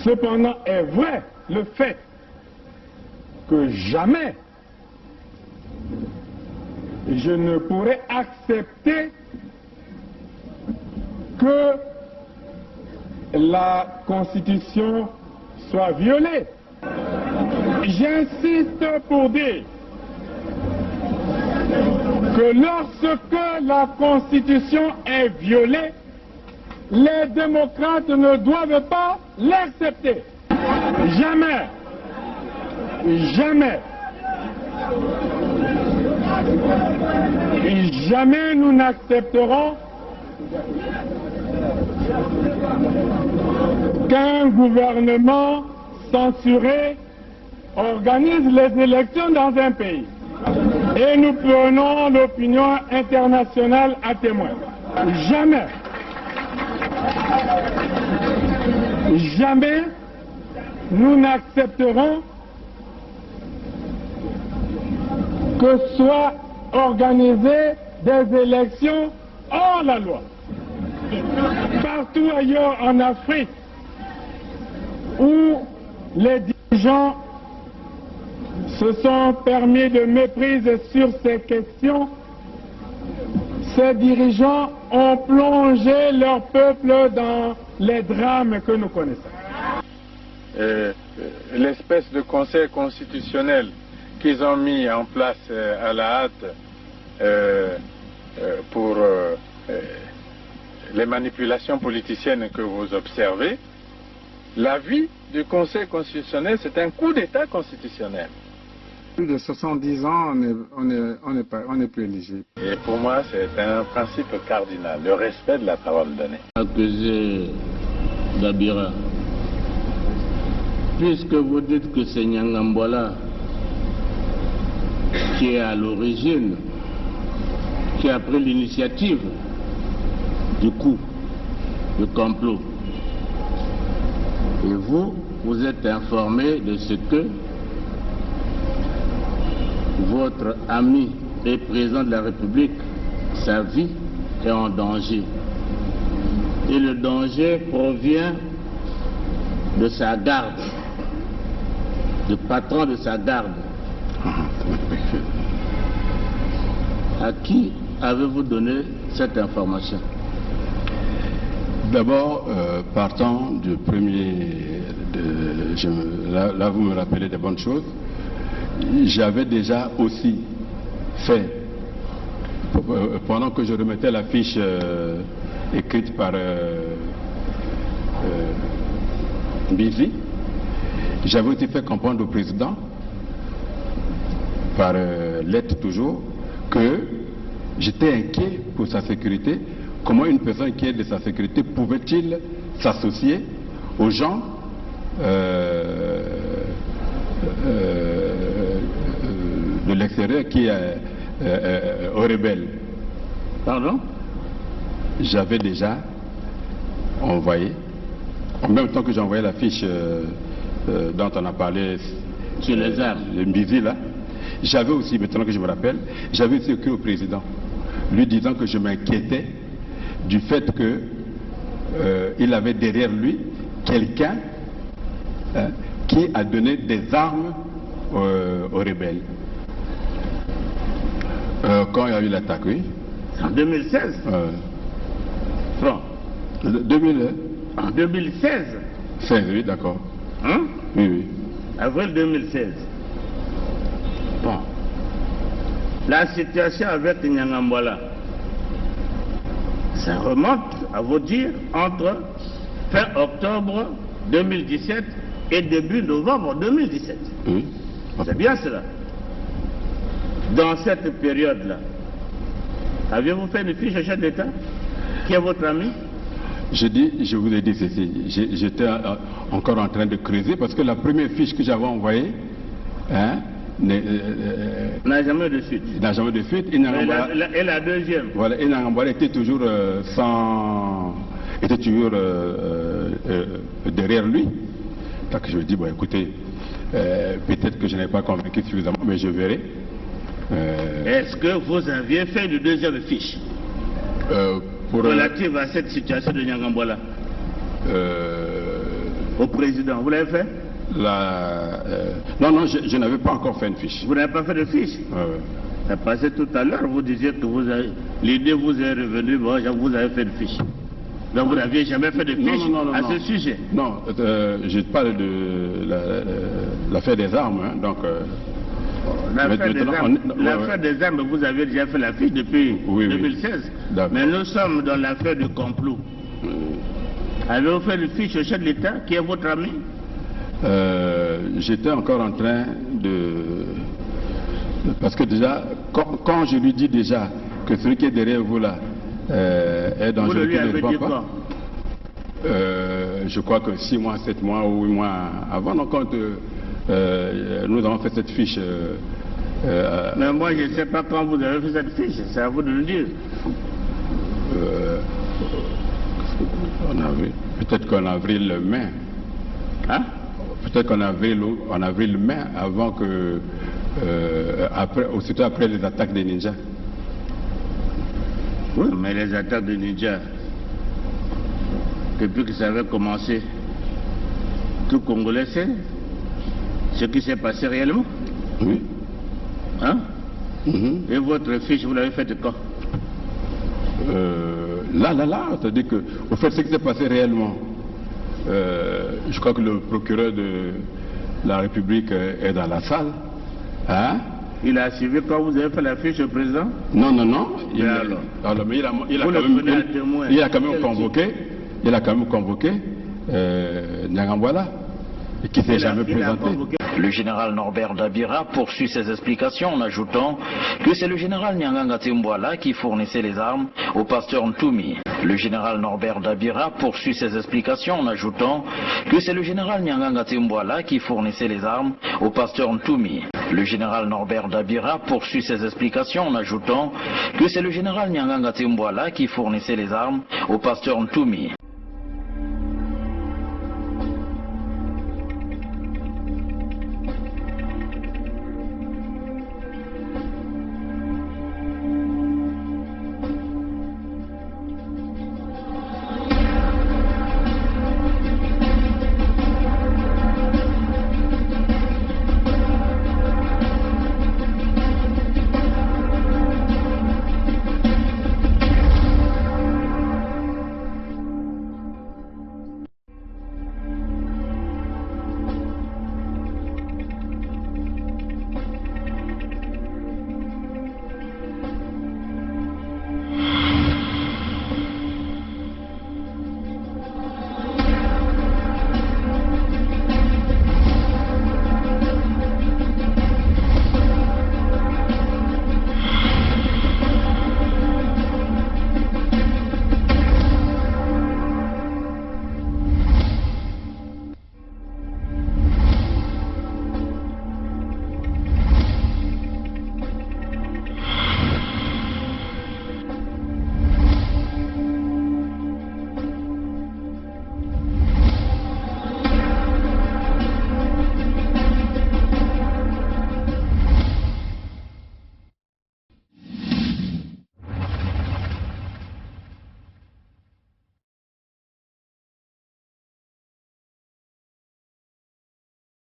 Cependant est vrai le fait que jamais je ne pourrais accepter que la Constitution soit violée. J'insiste pour dire que lorsque la Constitution est violée, les démocrates ne doivent pas l'accepter. Jamais. Jamais. Et jamais nous n'accepterons qu'un gouvernement censuré organise les élections dans un pays. Et nous prenons l'opinion internationale à témoin. Jamais. Jamais nous n'accepterons que soient organisées des élections hors la loi. Partout ailleurs en Afrique où les dirigeants se sont permis de méprise sur ces questions, ces dirigeants ont plongé leur peuple dans les drames que nous connaissons. L'espèce de conseil constitutionnel qu'ils ont mis en place à la hâte pour les manipulations politiciennes que vous observez, l'avis du Conseil constitutionnel, c'est un coup d'État constitutionnel. Plus de 70 ans, on n'est plus éligible. Et pour moi, c'est un principe cardinal, le respect de la parole donnée.
Accusé Dabira, puisque vous dites que c'est Nyangambwala qui est à l'origine, qui a pris l'initiative du coup, du complot, et vous êtes informé de ce que votre ami et président de la République, sa vie est en danger. Et le danger provient de sa garde, du patron de sa garde. À qui avez-vous donné cette information?
D'abord, partant du premier, là vous me rappelez des bonnes choses, j'avais déjà aussi fait, pendant que je remettais la fiche écrite par Bizi, j'avais aussi fait comprendre au président, par lettre toujours, que j'étais inquiet pour sa sécurité. Comment une personne qui est de sa sécurité pouvait-il s'associer aux gens de l'extérieur qui est aux rebelles?
Pardon?
J'avais déjà envoyé, en même temps que j'ai envoyé la fiche dont on a parlé
sur les armes,
le Mbizi là, j'avais aussi, maintenant que je me rappelle, j'avais aussi écrit au président, lui disant que je m'inquiétais du fait qu'il avait derrière lui quelqu'un qui a donné des armes aux rebelles. Quand il y a eu l'attaque, oui.
En 2016 Franck.
2000.
En 2016
16, oui, d'accord.
Hein?
Oui, oui.
Avril 2016. Bon. La situation avec Nyangambwala, ça remonte, à vous dire, entre fin octobre 2017 et début novembre 2017.
Oui.
C'est bien cela. Dans cette période-là, avez-vous fait une fiche de chef d'État? Qui est votre ami?
Je vous ai dit ceci, j'étais encore en train de creuser parce que la première fiche que j'avais envoyée
n'a jamais de suite.
Il n'a jamais de suite.
Et la deuxième?
Voilà, et Nyangambwala était toujours était toujours derrière lui. Donc je me dis, bon écoutez, peut-être que je n'ai pas convaincu suffisamment, mais je verrai.
Est-ce que vous aviez fait une deuxième fiche relative à cette situation de Nyangambwala? au président. Vous l'avez fait?
Non, non, je n'avais pas encore fait une fiche.
Vous n'avez pas fait de fiche? Ça passait tout à l'heure, vous disiez que l'idée vous est revenue, bon, vous avez fait une fiche. Donc vous n'aviez jamais fait de fiche à ce sujet?
Non, je parle de l'affaire des armes, hein, donc...
L'affaire des armes, vous avez déjà fait la fiche depuis 2016. Mais nous sommes dans l'affaire du complot. Avez-vous fait une fiche au chef de l'État, qui est votre ami?
J'étais encore en train de... Parce que déjà, quand je lui dis déjà que celui qui est derrière vous là est dangereux,
vous lui avez dit quoi?
Je crois que 6 mois, 7 mois ou 8 mois avant, donc quand nous avons fait cette fiche...
Mais moi je ne sais pas quand vous avez fait cette fiche, c'est à vous de le dire.
Peut-être qu'en avril-mai.
Hein?
Peut-être qu'en avril-mai, avant que... surtout après les attaques des ninjas.
Oui, mais les attaques des ninjas, depuis que ça avait commencé, tout Congolais sait ce qui s'est passé réellement.
Oui.
Hein? Et votre fiche, vous l'avez faite quand?
Là, c'est-à-dire que, au fait, ce qui s'est passé réellement, je crois que le procureur de la République est dans la salle. Hein?
Il a suivi quand vous avez fait la fiche au président?
Non, non, non. Il a quand même convoqué. Il a quand même convoqué Nyangambwala, qui ne s'est jamais présenté.
Le général Norbert Dabira poursuit ses explications en ajoutant que c'est le général Nyanganga Timbwala qui fournissait les armes au pasteur Ntoumi. Le général Norbert Dabira poursuit ses explications en ajoutant que c'est le général Nyanganga Timbwala qui fournissait les armes au pasteur Ntoumi. Le général Norbert Dabira poursuit ses explications en ajoutant que c'est le général Nyanganga Timbwala qui fournissait les armes au pasteur Ntoumi.